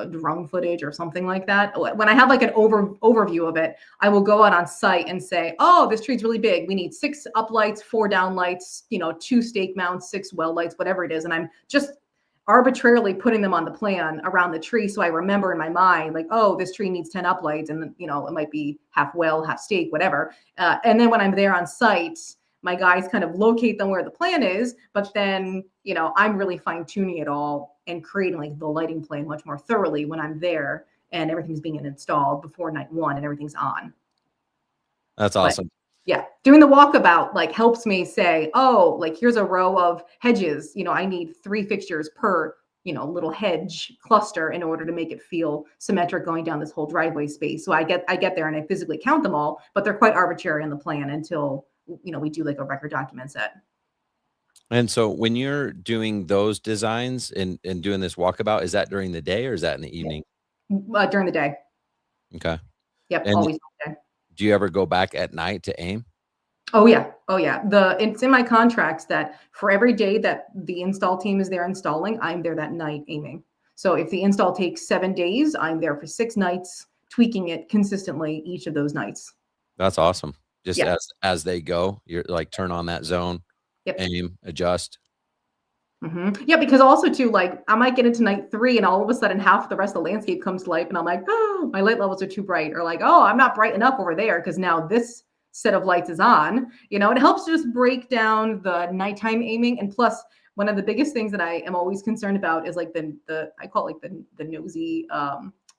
drone footage or something like that. When I have like an overview of it, I will go out on site and say, "Oh, this tree's really big. We need 6 uplights, 4 downlights, 2 stake mounts, 6 well lights, whatever it is." And I'm just arbitrarily putting them on the plan around the tree, so I remember in my mind, like, "Oh, this tree needs 10 uplights," and it might be half well, half stake, whatever. And then when I'm there on site, my guys kind of locate them where the plan is, but then I'm really fine tuning it all and creating like the lighting plan much more thoroughly when I'm there and everything's being installed before night one and everything's on. That's But awesome. yeah, doing the walkabout like helps me say, oh, like here's a row of hedges. I need 3 fixtures per, little hedge cluster in order to make it feel symmetric going down this whole driveway space. So I get there and I physically count them all, but they're quite arbitrary on the plan until, we do like a record document set. And so when you're doing those designs and doing this walkabout, is that during the day or is that in the evening? During the day. Okay. Yep, And always during the day. do you ever go back at night to aim? Oh yeah. Oh yeah. It's in my contracts that for every day that the install team is there installing, I'm there that night aiming. So if the install takes 7 days, I'm there for 6 nights, tweaking it consistently each of those nights. That's awesome. Just Yeah. as they go, you're like turn on that zone, Yep. aim, adjust. Yeah, because also too, like I might get into night 3 and all of a sudden half the rest of the landscape comes to life and I'm like, oh, my light levels are too bright, or like, oh, I'm not bright enough over there because now this set of lights is on. It helps just break down the nighttime aiming. And plus, one of the biggest things that I am always concerned about is like the I call it like the nosy,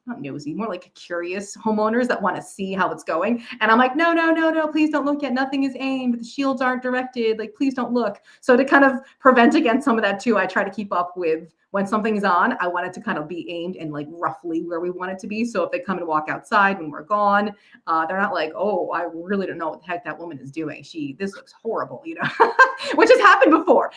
not nosy, more like curious homeowners that want to see how it's going. And I'm like, no, please don't look yet. Nothing is aimed. The shields aren't directed. Like, please don't look. So to kind of prevent against some of that too, I try to keep up with when something's on, I want it to kind of be aimed and like roughly where we want it to be. So if they come and walk outside when we're gone, they're not like, oh, I really don't know what the heck that woman is doing. This looks horrible, which has happened before.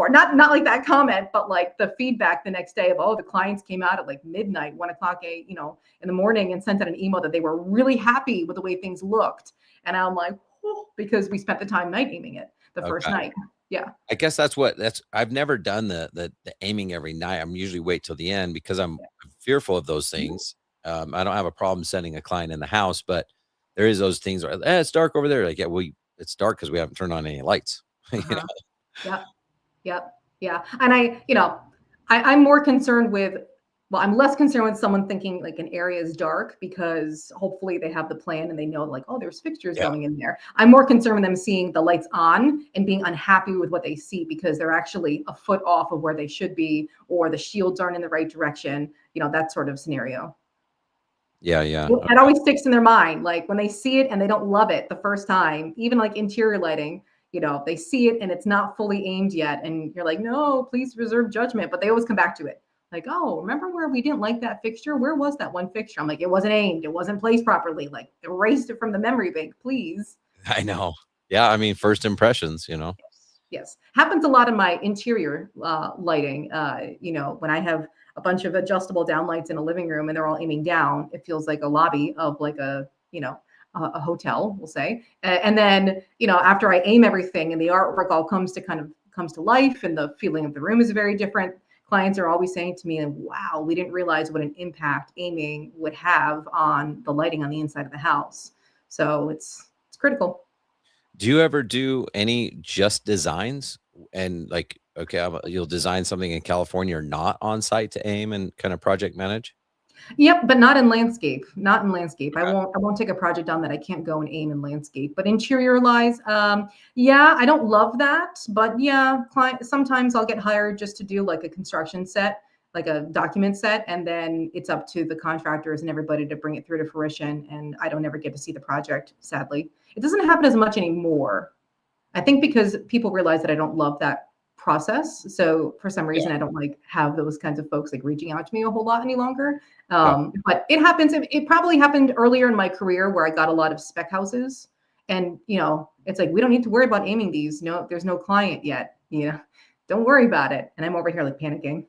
Not like that comment, but like the feedback the next day of, oh, the clients came out at like midnight, 1 o'clock, in the morning and sent out an email that they were really happy with the way things looked. And I'm like, oh, because we spent the time night aiming it the first night. Yeah. I guess I've never done the aiming every night. I'm usually wait till the end because I'm fearful of those things. I don't have a problem sending a client in the house, but there is those things where it's dark over there. Like, yeah, it's dark because we haven't turned on any lights. Yeah. And I'm more concerned with, I'm less concerned with someone thinking like an area is dark because hopefully they have the plan and they know like, oh, there's fixtures going in there. I'm more concerned with them seeing the lights on and being unhappy with what they see because they're actually a foot off of where they should be, or the shields aren't in the right direction, that sort of scenario. Yeah. That always sticks in their mind. Like when they see it and they don't love it the first time, even like interior lighting, they see it and it's not fully aimed yet. And you're like, no, please reserve judgment. But they always come back to it. Like, oh, remember where we didn't like that fixture? Where was that one fixture? I'm like, it wasn't aimed. It wasn't placed properly. Like, erased it from the memory bank, please. I know. Yeah. I mean, first impressions, Yes. Happens a lot in my interior lighting. When I have a bunch of adjustable downlights in a living room and they're all aiming down, it feels like a lobby of like a hotel, we'll say. And then, after I aim everything and the artwork all comes to life and the feeling of the room is very different. Clients are always saying to me, wow, we didn't realize what an impact aiming would have on the lighting on the inside of the house. So it's critical. Do you ever do any just designs and like, okay, you'll design something in California or not on site to aim and kind of project manage? Yep, but not in landscape. Okay. I Okay. won't take a project on that I can't go and aim in landscape. But interior lies, yeah, I don't love that. But yeah, sometimes I'll get hired just to do like a construction set, like a document set, and then it's up to the contractors and everybody to bring it through to fruition. And I don't ever get to see the project, sadly. It doesn't happen as much anymore. I think because people realize that I don't love that process. So for some reason, I don't like have those kinds of folks like reaching out to me a whole lot any longer. But it happens. It probably happened earlier in my career where I got a lot of spec houses, and it's like we don't need to worry about aiming these. No, there's no client yet. Don't worry about it. And I'm over here like panicking.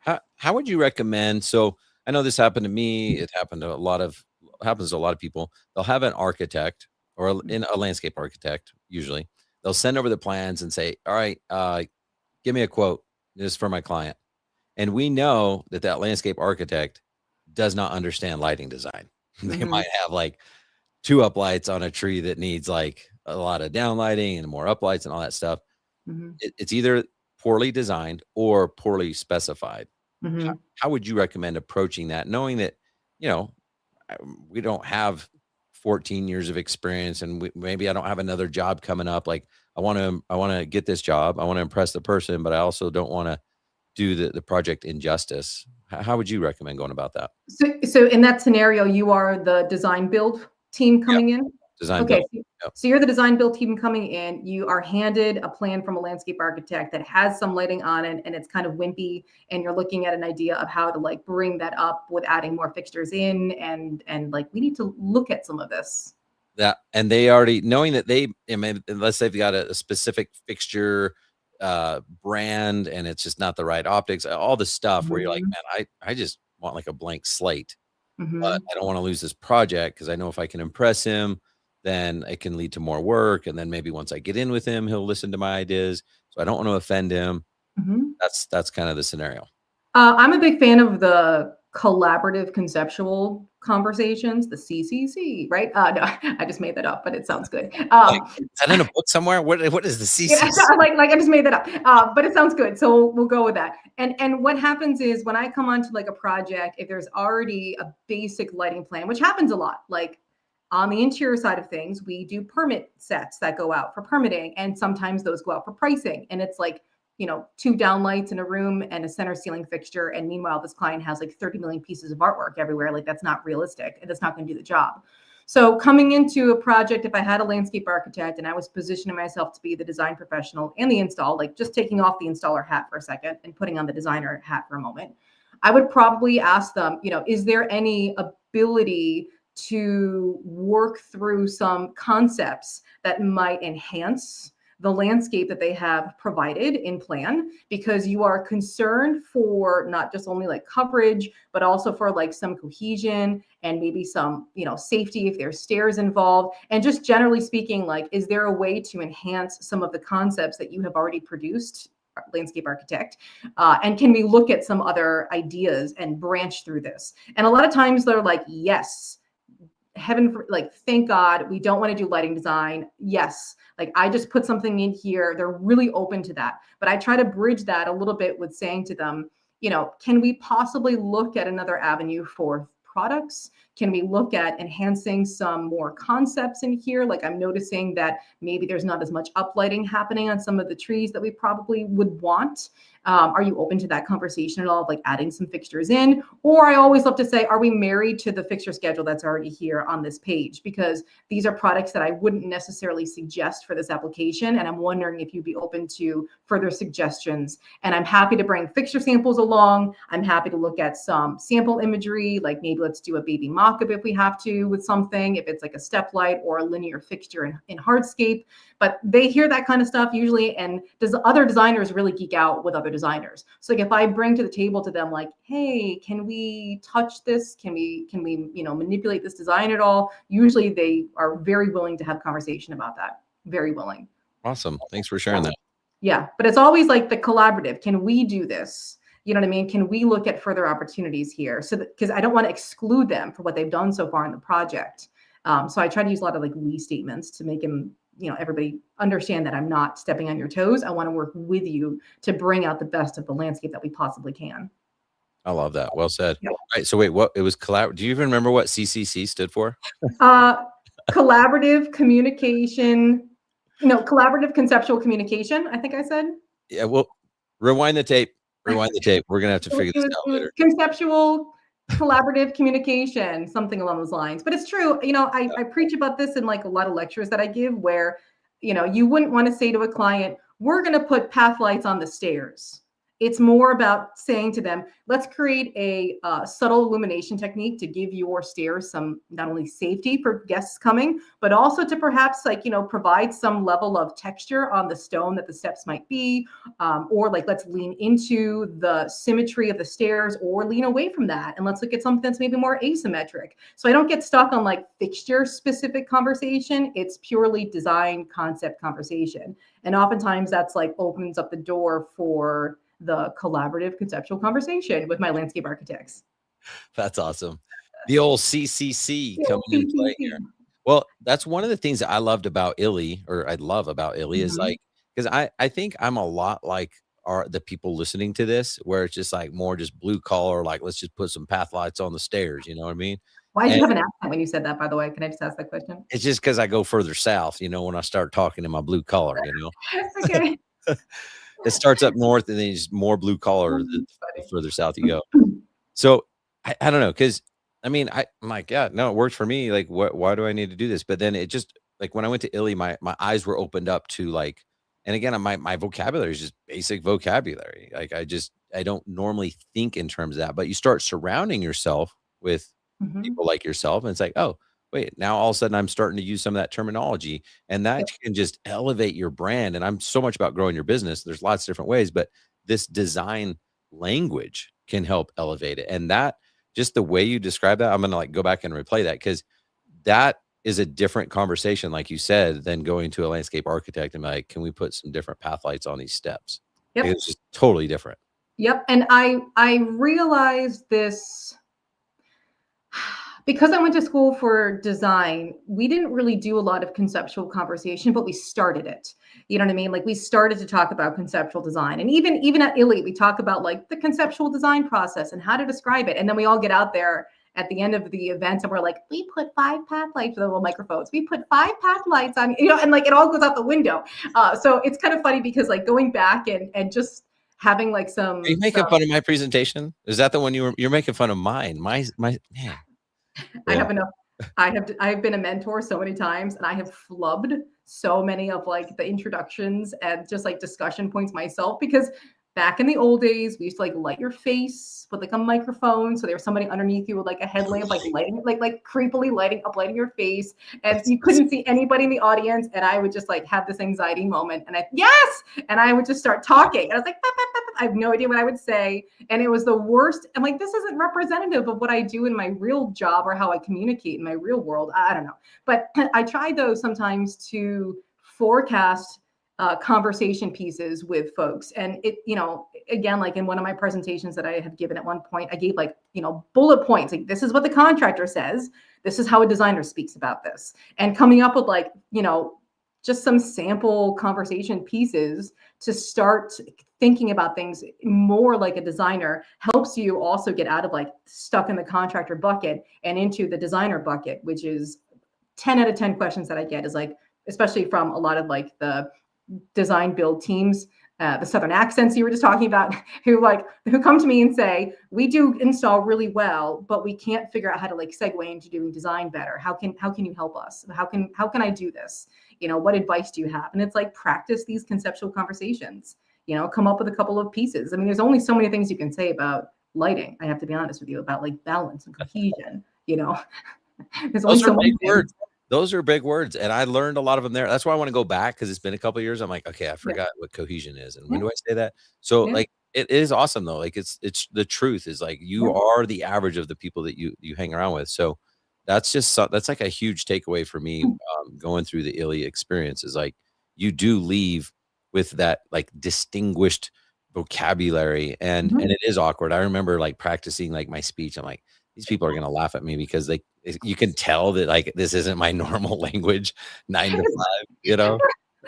How would you recommend? So I know this happened to me. It happens to a lot of people. They'll have an architect or a landscape architect. Usually they'll send over the plans and say, all right, give me a quote. This is for my client. And we know that landscape architect does not understand lighting design. They might have like 2 uplights on a tree that needs like a lot of downlighting and more uplights and all that stuff. It's either poorly designed or poorly specified. How would you recommend approaching that, knowing that, we don't have 14 years of experience and maybe I don't have another job coming up. Like I want to get this job. I want to impress the person, but I also don't want to do the project injustice. How would you recommend going about that? So in that scenario, you are the design build team coming in? Design Okay. build. Yep. So you're the design build team coming in. You are handed a plan from a landscape architect that has some lighting on it, and it's kind of wimpy. And you're looking at an idea of how to like bring that up with adding more fixtures in, and like we need to look at some of this. That, and they already knowing that I mean, unless they've got a specific fixture brand and it's just not the right optics, all the stuff where you're like, man, I just want like a blank slate, but I don't want to lose this project because I know if I can impress him, then it can lead to more work. And then maybe once I get in with him, he'll listen to my ideas. So I don't want to offend him. That's kind of the scenario. I'm a big fan of the collaborative conceptual conversations, the CCC, right? No, I just made that up, but it sounds good. Is that in a book somewhere? What is the CCC? Yeah, like I just made that up, but it sounds good, so we'll go with that. And what happens is when I come onto like a project, if there's already a basic lighting plan, which happens a lot, like on the interior side of things, we do permit sets that go out for permitting, and sometimes those go out for pricing, and it's like, you know, 2 downlights in a room and a center ceiling fixture. And meanwhile, this client has like 30 million pieces of artwork everywhere. Like that's not realistic and that's not going to do the job. So coming into a project, if I had a landscape architect and I was positioning myself to be the design professional and the install, like just taking off the installer hat for a second and putting on the designer hat for a moment, I would probably ask them, you know, is there any ability to work through some concepts that might enhance the landscape that they have provided in plan, because you are concerned for not just only like coverage, but also for like some cohesion and maybe some, you know, safety if there's stairs involved. And just generally speaking, like, is there a way to enhance some of the concepts that you have already produced, landscape architect? And can we look at some other ideas and branch through this? And a lot of times they're like, yes, heaven, like, thank God, we don't want to do lighting design. Yes. Like I just put something in here. They're really open to that. But I try to bridge that a little bit with saying to them, you know, can we possibly look at another avenue for products? Can we look at enhancing some more concepts in here? Like I'm noticing that maybe there's not as much uplighting happening on some of the trees that we probably would want. Are you open to that conversation at all, of like adding some fixtures in? Or I always love to say, are we married to the fixture schedule that's already here on this page? Because these are products that I wouldn't necessarily suggest for this application. And I'm wondering if you'd be open to further suggestions. And I'm happy to bring fixture samples along. I'm happy to look at some sample imagery, like maybe let's do a baby mock-up if we have to with something, if it's like a step light or a linear fixture in hardscape. But they hear that kind of stuff usually, and other designers really geek out with other designers. So like if I bring to the table to them like, hey, can we touch this? Can we, you know, manipulate this design at all? Usually they are very willing to have conversation about that. Very willing. Awesome. Thanks for sharing that. Yeah, but it's always like the collaborative. Can we do this? You know what I mean? Can we look at further opportunities here? So that, because I don't want to exclude them for what they've done so far in the project. So I try to use a lot of like we statements to make them, you know, everybody understand that I'm not stepping on your toes. I want to work with you to bring out the best of the landscape that we possibly can. I love that. Well said. Yep. All right. So wait, what it was do you even remember what CCC stood for? Collaborative communication. No, collaborative conceptual communication, I think I said. Yeah, well, rewind the tape. Rewind the tape. We're going to have to figure this out later. Conceptual collaborative communication, something along those lines. But it's true. You know, I preach about this in like a lot of lectures that I give where, you know, you wouldn't want to say to a client, we're going to put path lights on the stairs. It's more about saying to them, let's create a subtle illumination technique to give your stairs some not only safety for guests coming, but also to perhaps like, you know, provide some level of texture on the stone that the steps might be, or like let's lean into the symmetry of the stairs or lean away from that. And let's look at something that's maybe more asymmetric. So I don't get stuck on like fixture specific conversation. It's purely design concept conversation. And oftentimes that's like opens up the door for the collaborative conceptual conversation with my landscape architects. That's awesome. The old CCC coming into play here. Well, that's one of the things that I loved about ILLI, or I love about ILLI, is like, because I think I'm a lot like the people listening to this, where it's just like more just blue collar, like let's just put some path lights on the stairs. You know what I mean? Why did you have an accent when you said that, by the way? Can I just ask that question? It's just because I go further south, you know, when I start talking in my blue collar, you know. Okay. It starts up north and then just more blue collar the Funny. further south you go. So I don't know, because I mean, I'm like, yeah, no, it worked for me. Like, why do I need to do this? But then it just like when I went to ILLI, my eyes were opened up to like, and again, my vocabulary is just basic vocabulary. Like I don't normally think in terms of that, but you start surrounding yourself with Mhm. people like yourself, and it's like, oh, wait, now all of a sudden I'm starting to use some of that terminology, and that Yep. can just elevate your brand. And I'm so much about growing your business. There's lots of different ways, but this design language can help elevate it. And that just the way you describe that, I'm gonna like go back and replay that because that is a different conversation, like you said, than going to a landscape architect and be like, can we put some different path lights on these steps? Yep. It's just totally different. Yep. And I realized this because I went to school for design. We didn't really do a lot of conceptual conversation, but we started it. You know what I mean? Like we started to talk about conceptual design. And even at ILLI, we talk about like the conceptual design process and how to describe it. And then we all get out there at the end of the event and we're like, we put 5 path lights with the little microphones. We put 5 path lights on, and like it all goes out the window. So it's kind of funny because like going back and just having like Are you making fun of my presentation? Is that the one you're making fun of mine? My man. I Yeah. have enough. I've been a mentor so many times and I have flubbed so many of like the introductions and just like discussion points myself because back in the old days we used to like light your face with like a microphone so there was somebody underneath you with like a headlamp like lighting like creepily lighting your face and you couldn't see anybody in the audience and I would just like have this anxiety moment and I would just start talking and I was like I have no idea what I would say and it was the worst. I'm like, this isn't representative of what I do in my real job or how I communicate in my real world. I don't know. But I try though sometimes to forecast conversation pieces with folks. And it, again, like in one of my presentations that I have given at one point, I gave like, bullet points. Like this is what the contractor says. This is how a designer speaks about this. And coming up with like, just some sample conversation pieces to start thinking about things more like a designer helps you also get out of like stuck in the contractor bucket and into the designer bucket, which is 10 out of 10 questions that I get is like, especially from a lot of like the design build teams, the Southern accents you were just talking about, who come to me and say, we do install really well, but we can't figure out how to like segue into doing design better. How can you help us? How can I do this? What advice do you have? And it's like, practice these conceptual conversations, come up with a couple of pieces. I mean, there's only so many things you can say about lighting. I have to be honest with you about like balance and cohesion, there's only so many words. Those are big words. And I learned a lot of them there. That's why I want to go back because it's been a couple of years. I'm like, okay, I forgot what cohesion is. And when do I say that? So like, it is awesome though. Like it's the truth is like, you are the average of the people that you hang around with. So that's just, that's like a huge takeaway for me going through the ILLI experience is like, you do leave with that like distinguished vocabulary and it is awkward. I remember like practicing like my speech. I'm like, these people are going to laugh at me because you can tell that like, this isn't my normal language 9 to 5, And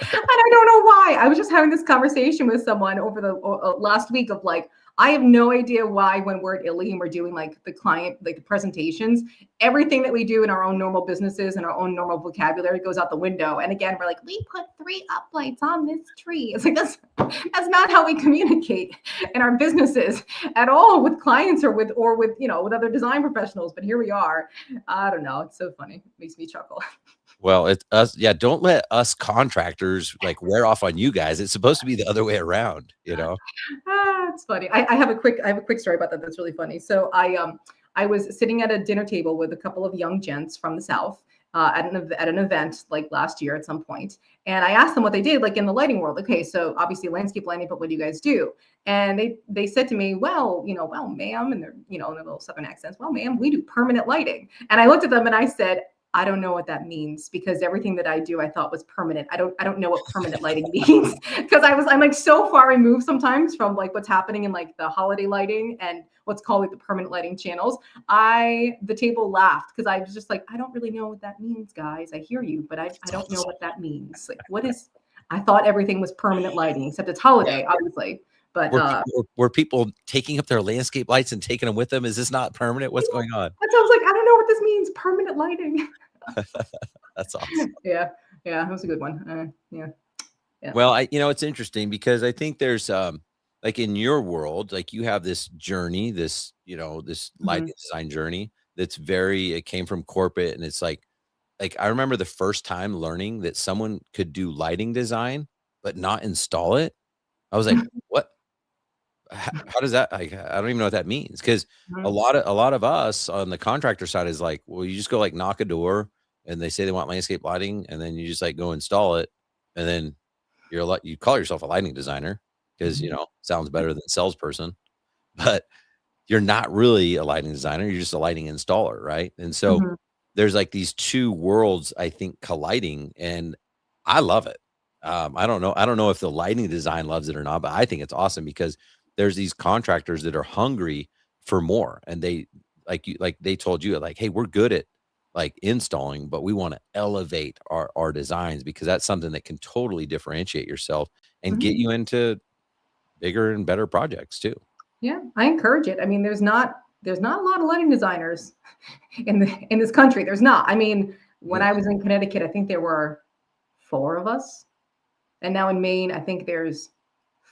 I don't know why. I was just having this conversation with someone over the last week of like, I have no idea why when we're at ILLI and we're doing like the client, like the presentations, everything that we do in our own normal businesses and our own normal vocabulary goes out the window. And again, we're like, we put 3 uplights on this tree. It's like, that's not how we communicate in our businesses at all with clients or with with other design professionals. But here we are. I don't know. It's so funny. It makes me chuckle. Well, it's us. Yeah. Don't let us contractors like wear off on you guys. It's supposed to be the other way around, It's funny. I have a quick story about that. That's really funny. So I was sitting at a dinner table with a couple of young gents from the South at an event like last year at some point. And I asked them what they did like in the lighting world. Okay, so obviously landscape lighting, but what do you guys do? And they said to me, well, ma'am, and they're, in their little Southern accents, well, ma'am, we do permanent lighting. And I looked at them and I said, I don't know what that means because everything that I do, I thought was permanent. I don't know what permanent lighting means because I'm like so far removed sometimes from like what's happening in like the holiday lighting and what's called like the permanent lighting channels. The table laughed because I was just like, I don't really know what that means, guys. I hear you, but I don't know what that means. Like, I thought everything was permanent lighting except it's holiday, obviously. But were people taking up their landscape lights and taking them with them? Is this not permanent? What's going on? I was like, I don't know what this means. Permanent lighting. That's awesome. Yeah, that was a good one. Yeah. Yeah. Well, it's interesting because I think there's like in your world, like you have this journey, this Mhm. lighting design journey that's it came from corporate and it's like I remember the first time learning that someone could do lighting design but not install it. I was like, "What? How does that like I don't even know what that means." Because Mhm. a lot of us on the contractor side is like, well, you just go like knock a door and they say they want landscape lighting, and then you just like go install it, and then you call yourself a lighting designer because Mhm. sounds better than salesperson, but you're not really a lighting designer, you're just a lighting installer, right? And so Mhm. there's like these two worlds, I think, colliding, and I love it. I don't know if the lighting design loves it or not, but I think it's awesome because there's these contractors that are hungry for more, and they like they told you like, hey, we're good at like installing, but we want to elevate our designs because that's something that can totally differentiate yourself and Mhm. get you into bigger and better projects too. Yeah, I encourage it. I mean, there's not a lot of lighting designers in this country. There's not. I mean, when Mhm. I was in Connecticut, I think there were 4 of us, and now in Maine, I think there's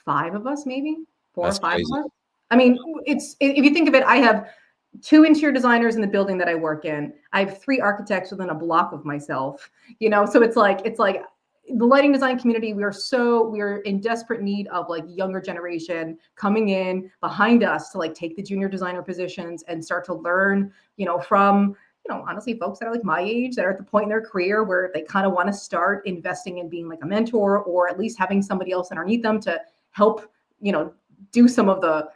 5 of us, maybe 4 or That's 5 crazy. of us. I mean, if you think of it, I have 2 interior designers in the building that I work in. I have 3 architects within a block of myself. So it's like the lighting design community. We are in desperate need of like younger generation coming in behind us to like take the junior designer positions and start to learn, from honestly folks that are like my age that are at the point in their career where they kind of want to start investing in being like a mentor or at least having somebody else underneath them to help, do some of the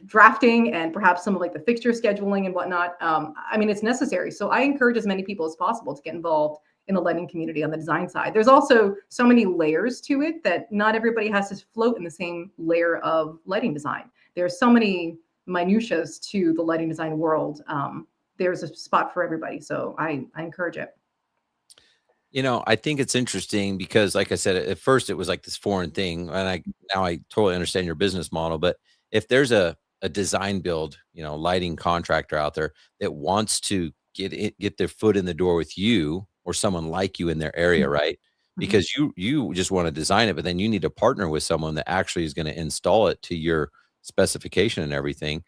drafting and perhaps some of like the fixture scheduling and whatnot. I mean, it's necessary. So I encourage as many people as possible to get involved in the lighting community on the design side. There's also so many layers to it that not everybody has to float in the same layer of lighting design. There's so many minutiae to the lighting design world. There's a spot for everybody. So I encourage it. I think it's interesting because, like I said, at first it was like this foreign thing, and now I totally understand your business model. But if there's a design build, lighting contractor out there that wants to get their foot in the door with you or someone like you in their area, right? Mhm. Because you just want to design it, but then you need to partner with someone that actually is going to install it to your specification and everything.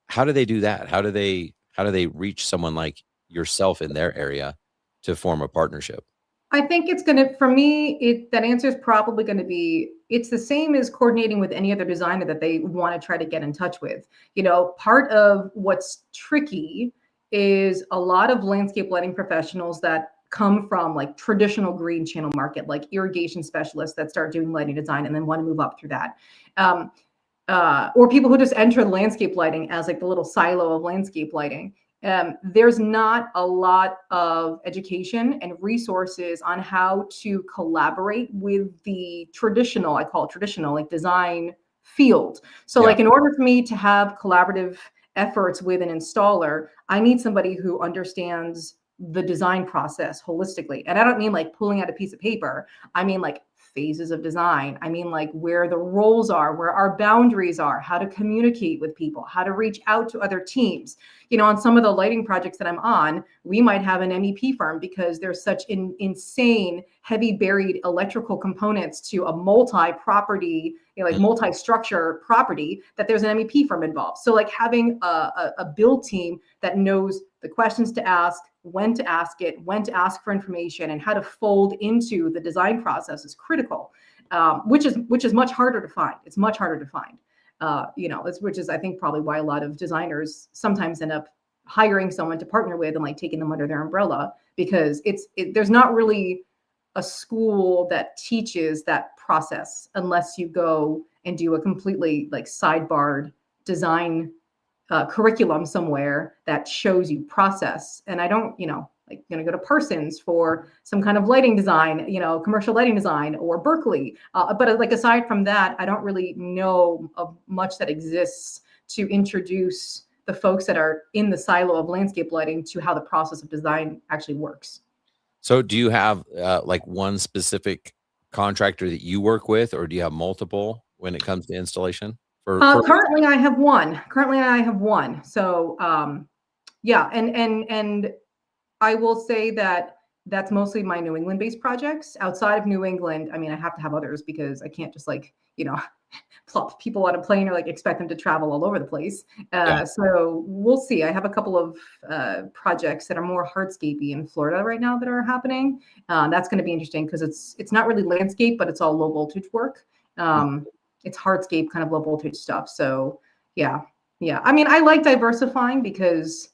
How do they do that? How do they reach someone like yourself in their area to form a partnership? I think it's gonna for me, that answer is probably gonna be it's the same as coordinating with any other designer that they want to try to get in touch with. Part of what's tricky is a lot of landscape lighting professionals that come from like traditional green channel market, like irrigation specialists that start doing lighting design and then want to move up through that. Um, or people who just enter landscape lighting as like the little silo of landscape lighting. There's not a lot of education and resources on how to collaborate with the traditional, I call it traditional, like design field. So, Yeah. like, in order for me to have collaborative efforts with an installer, I need somebody who understands the design process holistically. And I don't mean like pulling out a piece of paper, I mean like phases of design. I mean, like where the roles are, where our boundaries are, how to communicate with people, how to reach out to other teams. On some of the lighting projects that I'm on, we might have an MEP firm because there's such insane heavy buried electrical components to a multi-property, like Mm. multi-structure property that there's an MEP firm involved. So like having a build team that knows the questions to ask, when to ask it, when to ask for information, and how to fold into the design process is critical, which is much harder to find. It's much harder to find. Which is I think probably why a lot of designers sometimes end up hiring someone to partner with and like taking them under their umbrella because there's not really a school that teaches that process unless you go and do a completely like sidebarred design curriculum somewhere that shows you process. And I don't, like going to go to Parsons for some kind of lighting design, commercial lighting design or Berkeley. But like aside from that, I don't really know of much that exists to introduce the folks that are in the silo of landscape lighting to how the process of design actually works. So do you have like one specific contractor that you work with, or do you have multiple when it comes to installation for Currently, I have one. So, yeah, and I will say that that's mostly my New England based projects. Outside of New England, I mean, I have to have others because I can't just like, plop people on a plane or like expect them to travel all over the place. Yeah. So we'll see. I have a couple of projects that are more hardscapey in Florida right now that are happening. That's going to be interesting because it's not really landscape, but it's all low voltage work. It's hardscape kind of low voltage stuff. So yeah. I mean, I like diversifying because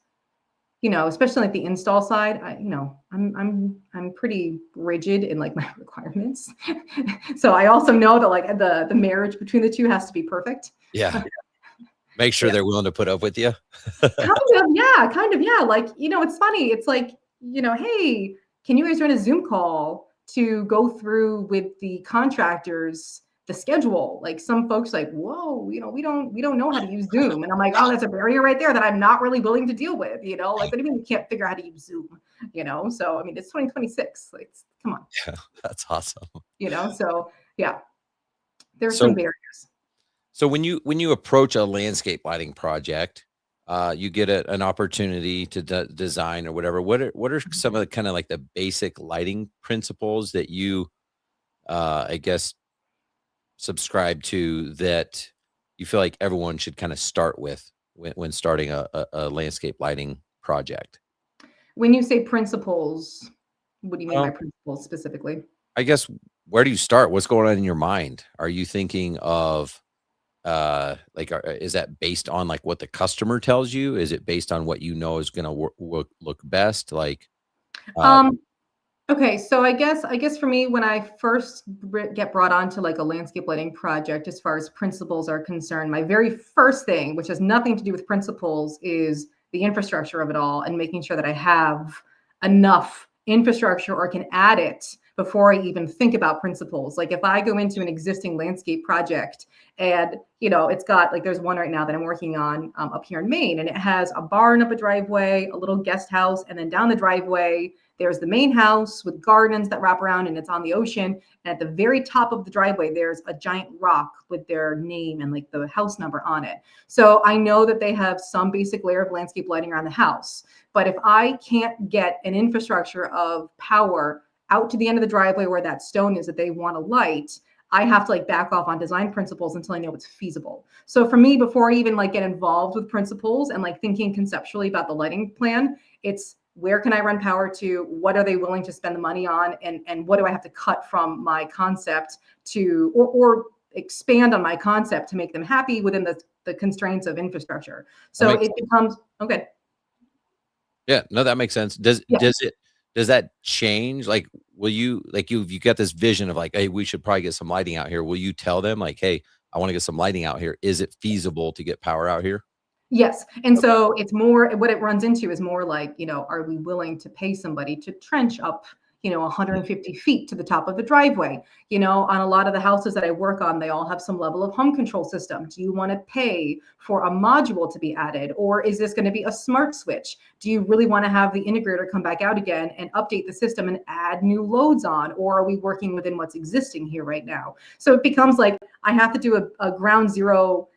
especially like the install side, I'm pretty rigid in like my requirements. So I also know that like the marriage between the two has to be perfect. Yeah. Make sure they're willing to put up with you. Kind of, yeah. Like, it's funny. It's like, hey, can you guys run a Zoom call to go through with the contractors the schedule? Like some folks like, whoa, we don't know how to use Zoom. And I'm like, oh, that's a barrier right there that I'm not really willing to deal with, like, what do you mean you can't figure out how to use Zoom? So I mean, it's 2026. Like, come on. Yeah, that's awesome. So yeah, there's some barriers. So when you approach a landscape lighting project, you get an opportunity to design or whatever. What are some of the kind of like the basic lighting principles that you, I guess, subscribe to that you feel like everyone should kind of start with when starting a landscape lighting project? When you say principles, what do you mean by principles specifically? I guess, where do you start? What's going on in your mind? Are you thinking of is that based on like what the customer tells you? Is it based on what is going to look best? Like, okay, so I guess for me, when I first get brought on to like a landscape lighting project, as far as principles are concerned, my very first thing, which has nothing to do with principles, is the infrastructure of it all and making sure that I have enough infrastructure or can add it before I even think about principles. Like if I go into an existing landscape project and, it's got like, there's one right now that I'm working on up here in Maine, and it has a barn up a driveway, a little guest house, and then down the driveway, there's the main house with gardens that wrap around and it's on the ocean. And at the very top of the driveway, there's a giant rock with their name and like the house number on it. So I know that they have some basic layer of landscape lighting around the house. But if I can't get an infrastructure of power out to the end of the driveway where that stone is that they want to light, I have to like back off on design principles until I know it's feasible. So for me, before I even like get involved with principles and like thinking conceptually about the lighting plan, it's where can I run power to? What are they willing to spend the money on? And what do I have to cut from my concept to, or expand on my concept to make them happy within the constraints of infrastructure? So it becomes, okay. Yeah, no, that makes sense. Does that change? Like, will you, like, you got this vision of like, hey, we should probably get some lighting out here. Will you tell them like, hey, I want to get some lighting out here. Is it feasible to get power out here? Yes. And so it's more, what it runs into is more like, are we willing to pay somebody to trench up, 150 feet to the top of the driveway? On a lot of the houses that I work on, they all have some level of home control system. Do you want to pay for a module to be added? Or is this going to be a smart switch? Do you really want to have the integrator come back out again and update the system and add new loads on? Or are we working within what's existing here right now? So it becomes like, I have to do a ground zero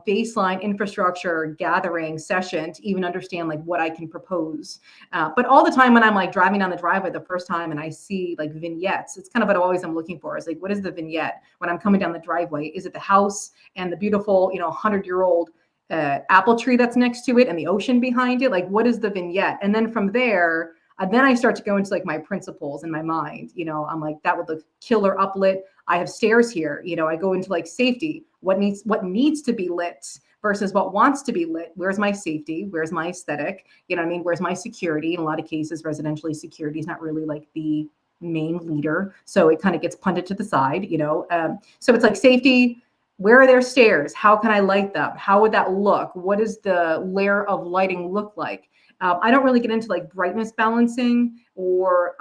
baseline infrastructure gathering session to even understand like what I can propose. But all the time when I'm like driving down the driveway the first time and I see like vignettes, it's kind of what always I'm looking for is like, what is the vignette when I'm coming down the driveway? Is it the house and the beautiful, 100-year-old apple tree that's next to it and the ocean behind it? Like, what is the vignette? And then from there, then I start to go into like my principles in my mind. I'm like, that would look killer uplit. I have stairs here. I go into like safety. What needs to be lit versus what wants to be lit. Where's my safety? Where's my aesthetic? Where's my security? In a lot of cases, residentially, security is not really like the main leader. So it kind of gets punted to the side, so it's like safety. Where are their stairs? How can I light them? How would that look? What does the layer of lighting look like? I don't really get into like brightness balancing or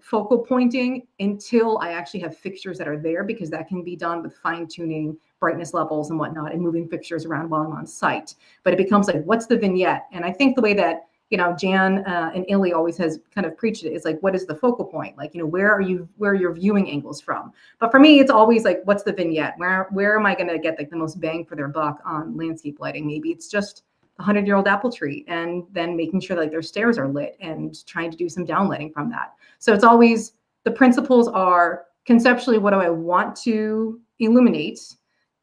focal pointing until I actually have fixtures that are there, because that can be done with fine tuning brightness levels and whatnot and moving fixtures around while I'm on site. But it becomes like, what's the vignette? And I think the way that, Jan and ILLI always has kind of preached it is like, what is the focal point? Like, where are your viewing angles from? But for me, it's always like, what's the vignette? Where am I going to get like the most bang for their buck on landscape lighting? Maybe it's just the 100-year-old apple tree, and then making sure that like their stairs are lit and trying to do some downlighting from that. So it's always, the principles are conceptually, what do I want to illuminate?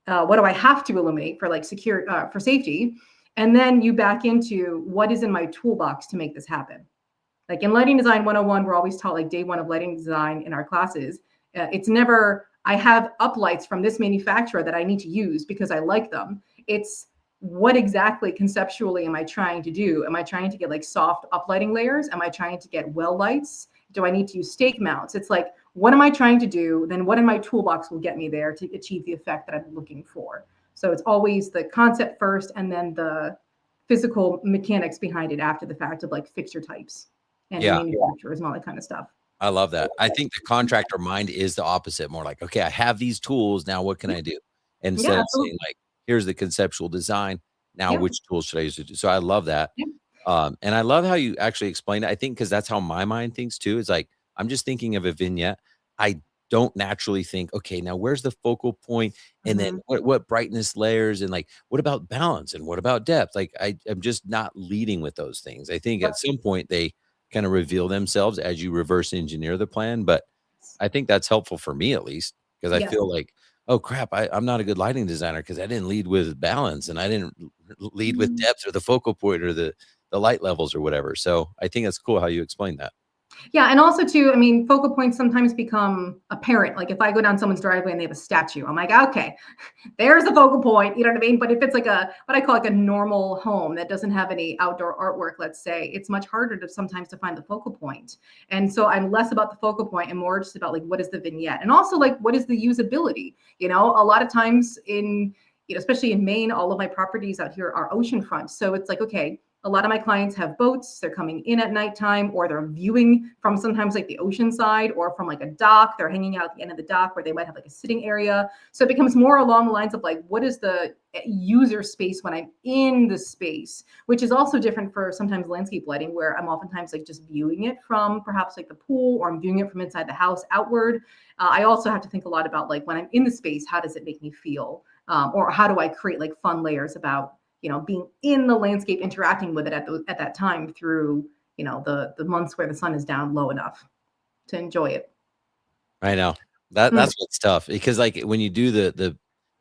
What do I have to illuminate for like secure, for safety? And then you back into what is in my toolbox to make this happen. Like in lighting design 101, we're always taught like day one of lighting design in our classes. It's never, I have uplights from this manufacturer that I need to use because I like them. It's what exactly conceptually am I trying to do? Am I trying to get like soft uplighting layers? Am I trying to get well lights? Do I need to use stake mounts? It's like, what am I trying to do? Then what in my toolbox will get me there to achieve the effect that I'm looking for? So it's always the concept first and then the physical mechanics behind it after the fact of like fixture types and manufacturers and all that kind of stuff. I love that. I think the contractor mind is the opposite, more like, okay, I have these tools. Now what can I do? Instead of saying like, here's the conceptual design. Now which tools should I use to do? So I love that. And I love how you actually explained it. I think because that's how my mind thinks too. It's like, I'm just thinking of a vignette. I don't naturally think, okay, now where's the focal point? And then what brightness layers and like, what about balance and what about depth? Like I'm just not leading with those things. I think at some point they kind of reveal themselves as you reverse engineer the plan. But I think that's helpful for me at least, because I feel like, oh crap, I'm not a good lighting designer because I didn't lead with balance and I didn't lead with depth or the focal point or the light levels or whatever. So I think that's cool how you explained that. Yeah, and also too, I mean, focal points sometimes become apparent. Like if I go down someone's driveway and they have a statue, I'm like, okay, there's a focal point. You know what I mean? But if it's like a what I call like a normal home that doesn't have any outdoor artwork, let's say, it's much harder to sometimes to find the focal point. And so I'm less about the focal point and more just about like what is the vignette, and also like what is the usability. You know, a lot of times in especially in Maine, all of my properties out here are oceanfront, so it's like okay. A lot of my clients have boats. They're coming in at nighttime, or they're viewing from sometimes like the ocean side or from like a dock. They're hanging out at the end of the dock where they might have like a sitting area. So it becomes more along the lines of like, what is the user space when I'm in the space, which is also different for sometimes landscape lighting, where I'm oftentimes like just viewing it from perhaps like the pool, or I'm viewing it from inside the house outward. I also have to think a lot about like when I'm in the space, how does it make me feel? Or how do I create like fun layers about being in the landscape, interacting with it at that time through, the months where the sun is down low enough to enjoy it. I know that's what's tough, because like when you do the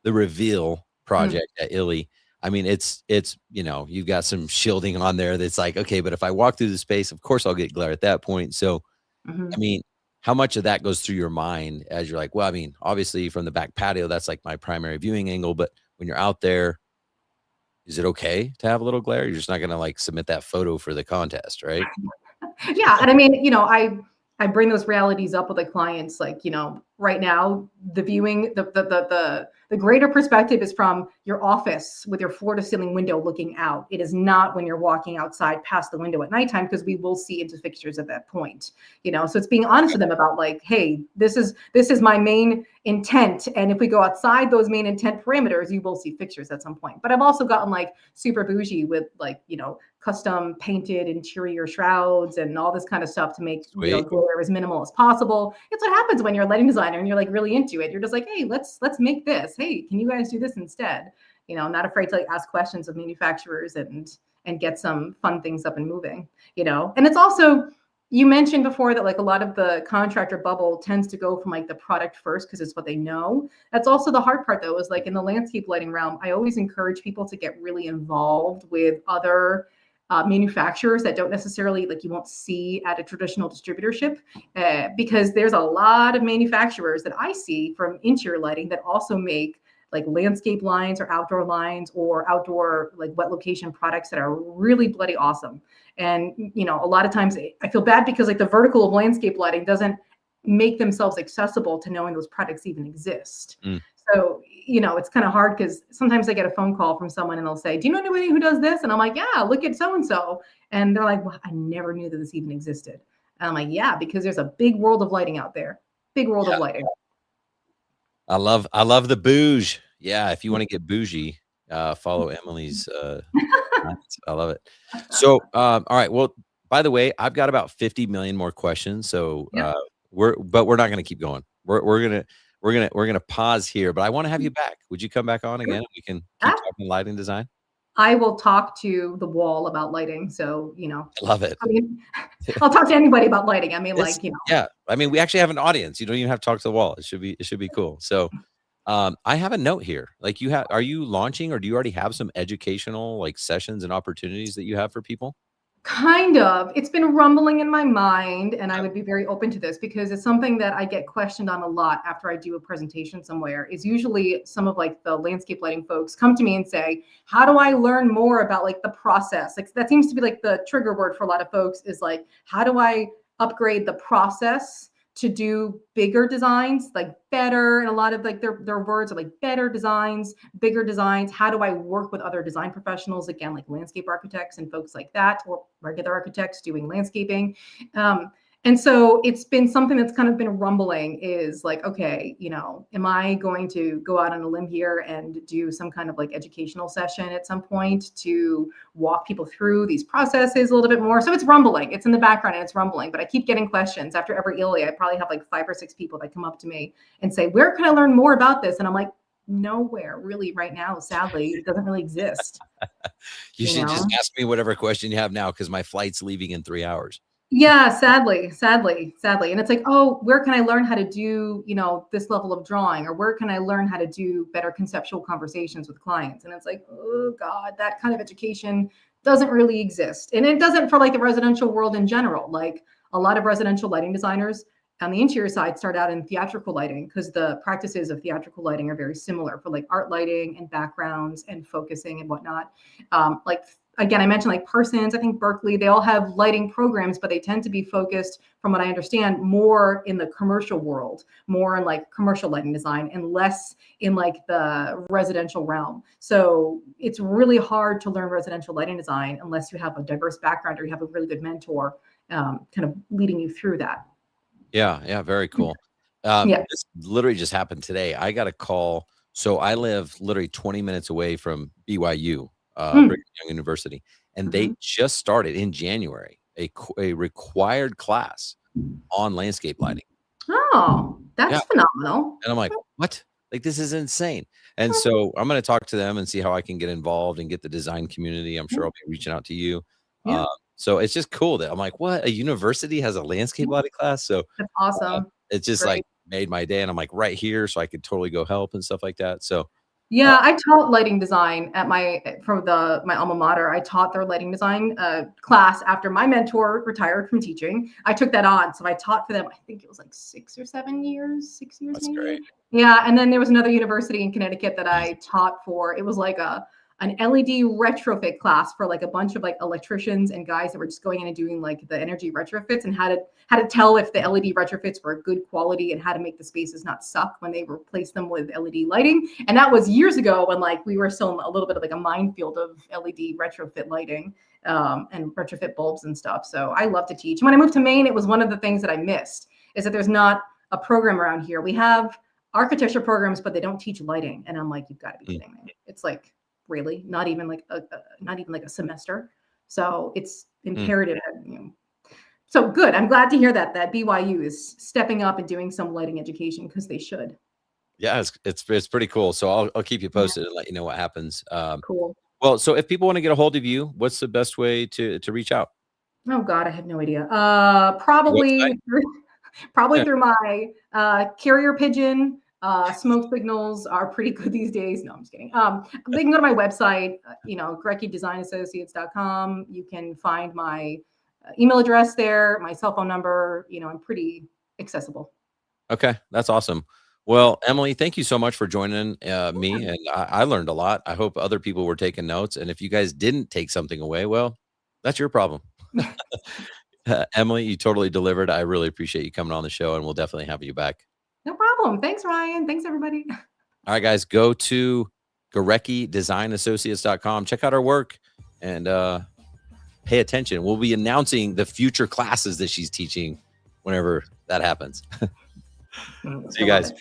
reveal project at ILLI, I mean, it's you've got some shielding on there that's like, okay, but if I walk through the space, of course I'll get glare at that point. So, I mean, how much of that goes through your mind as you're like, well, I mean, obviously from the back patio, that's like my primary viewing angle, but when you're out there, is it okay to have a little glare? You're just not going to like submit that photo for the contest, right? Yeah. And I mean, I bring those realities up with the clients, like, right now, the viewing, the greater perspective is from your office with your floor to ceiling window looking out. It is not when you're walking outside past the window at nighttime, because we will see into fixtures at that point, so it's being honest with them about like, hey, this is my main intent. And if we go outside those main intent parameters, you will see fixtures at some point. But I've also gotten like super bougie with like, custom painted interior shrouds and all this kind of stuff to make glare as minimal as possible. It's what happens when you're a lighting designer and you're like really into it. You're just like, hey, let's make this. Hey, can you guys do this instead? Not afraid to like ask questions of manufacturers and get some fun things up and moving. And it's also, you mentioned before that like a lot of the contractor bubble tends to go from like the product first because it's what they know. That's also the hard part though, is like in the landscape lighting realm, I always encourage people to get really involved with other manufacturers that don't necessarily like you won't see at a traditional distributorship, because there's a lot of manufacturers that I see from interior lighting that also make like landscape lines or outdoor like wet location products that are really bloody awesome. And a lot of times I feel bad because like the vertical of landscape lighting doesn't make themselves accessible to knowing those products even exist. So, it's kind of hard because sometimes I get a phone call from someone and they'll say, do you know anybody who does this? And I'm like, yeah, look at so-and-so. And they're like, well, I never knew that this even existed. And I'm like, yeah, because there's a big world of lighting out there. Big world of lighting. I love the bouge. Yeah. If you want to get bougie, follow Emily's, I love it. So, all right. Well, by the way, I've got about 50 million more questions. So, we're not going to keep going. We're gonna pause here, but I want to have you back. Would you come back on again? We can keep talking lighting design. I will talk to the wall about lighting. So, I love it. I mean, I'll talk to anybody about lighting. I mean, Yeah. I mean, we actually have an audience. You don't even have to talk to the wall. It should be cool. So, I have a note here. Like are you launching, or do you already have some educational like sessions and opportunities that you have for people? kind of. It's been rumbling in my mind, and I would be very open to this because it's something that I get questioned on a lot after I do a presentation somewhere. Is usually some of like the landscape lighting folks come to me and say, how do I learn more about like the process? Like that seems to be like the trigger word for a lot of folks, is like, how do I upgrade the process to do bigger designs, like better? And a lot of like their words are like better designs, bigger designs. How do I work with other design professionals, again, like landscape architects and folks like that, or regular architects doing landscaping? And so it's been something that's kind of been rumbling, is like, okay, am I going to go out on a limb here and do some kind of like educational session at some point to walk people through these processes a little bit more? So it's rumbling. It's in the background and it's rumbling, but I keep getting questions. After every ILLI, I probably have like 5 or 6 people that come up to me and say, where can I learn more about this? And I'm like, nowhere really right now. Sadly, it doesn't really exist. You should just ask me whatever question you have now, because my flight's leaving in 3 hours. Yeah, sadly. And it's like, oh, where can I learn how to do, this level of drawing? Or where can I learn how to do better conceptual conversations with clients? And it's like, oh God, that kind of education doesn't really exist. And it doesn't for like the residential world in general. Like a lot of residential lighting designers on the interior side start out in theatrical lighting, because the practices of theatrical lighting are very similar for like art lighting and backgrounds and focusing and whatnot. Like, again, I mentioned like Parsons, I think Berkeley, they all have lighting programs, but they tend to be focused, from what I understand, more in the commercial world, more in like commercial lighting design and less in like the residential realm. So it's really hard to learn residential lighting design unless you have a diverse background or you have a really good mentor kind of leading you through that. Yeah, very cool. This literally just happened today. I got a call. So I live literally 20 minutes away from BYU, Brigham Young University, and they just started in January a required class on landscape lighting. Oh, that's phenomenal. And I'm like, what? Like, this is insane. And so I'm going to talk to them and see how I can get involved and get the design community. I'm sure I'll be reaching out to you. So it's just cool that I'm like, what? A university has a landscape lighting class? So that's awesome. It's just like made my day, and I'm like right here, so I could totally go help and stuff like that. So yeah, I taught lighting design at my alma mater. I taught their lighting design class after my mentor retired from teaching. I took that on, so I taught for them. I think it was like 6 or 7 years, 6 years. That's maybe. Great. Yeah, and then there was another university in Connecticut that I taught for. It was like an LED retrofit class for like a bunch of like electricians and guys that were just going in and doing like the energy retrofits, and how to tell if the LED retrofits were good quality and how to make the spaces not suck when they replace them with LED lighting. And that was years ago when like we were still in a little bit of like a minefield of LED retrofit lighting and retrofit bulbs and stuff. So I love to teach. And when I moved to Maine, it was one of the things that I missed, is that there's not a program around here. We have architecture programs, but they don't teach lighting. And I'm like, you've got to be kidding me. It's like, really not even like a semester. So it's imperative. So good. I'm glad to hear that BYU is stepping up and doing some lighting education, because they should. Yeah, it's pretty cool. So I'll keep you posted and let you know what happens. Cool. Well, so if people want to get a hold of you, what's the best way to reach out? Oh God, I have no idea. Probably through my carrier pigeon. Smoke signals are pretty good these days. No, I'm just kidding. They can go to my website, GoreckiDesignAssociates.com. You can find my email address there, my cell phone number. I'm pretty accessible. Okay, that's awesome. Well, Emily, thank you so much for joining me, and I learned a lot. I hope other people were taking notes, and if you guys didn't take something away, well, that's your problem. Emily, you totally delivered. I really appreciate you coming on the show, and we'll definitely have you back. No problem. Thanks, Ryan. Thanks, everybody. All right, guys, go to GoreckiDesignAssociates.com. Check out our work and pay attention. We'll be announcing the future classes that she's teaching whenever that happens. See you guys.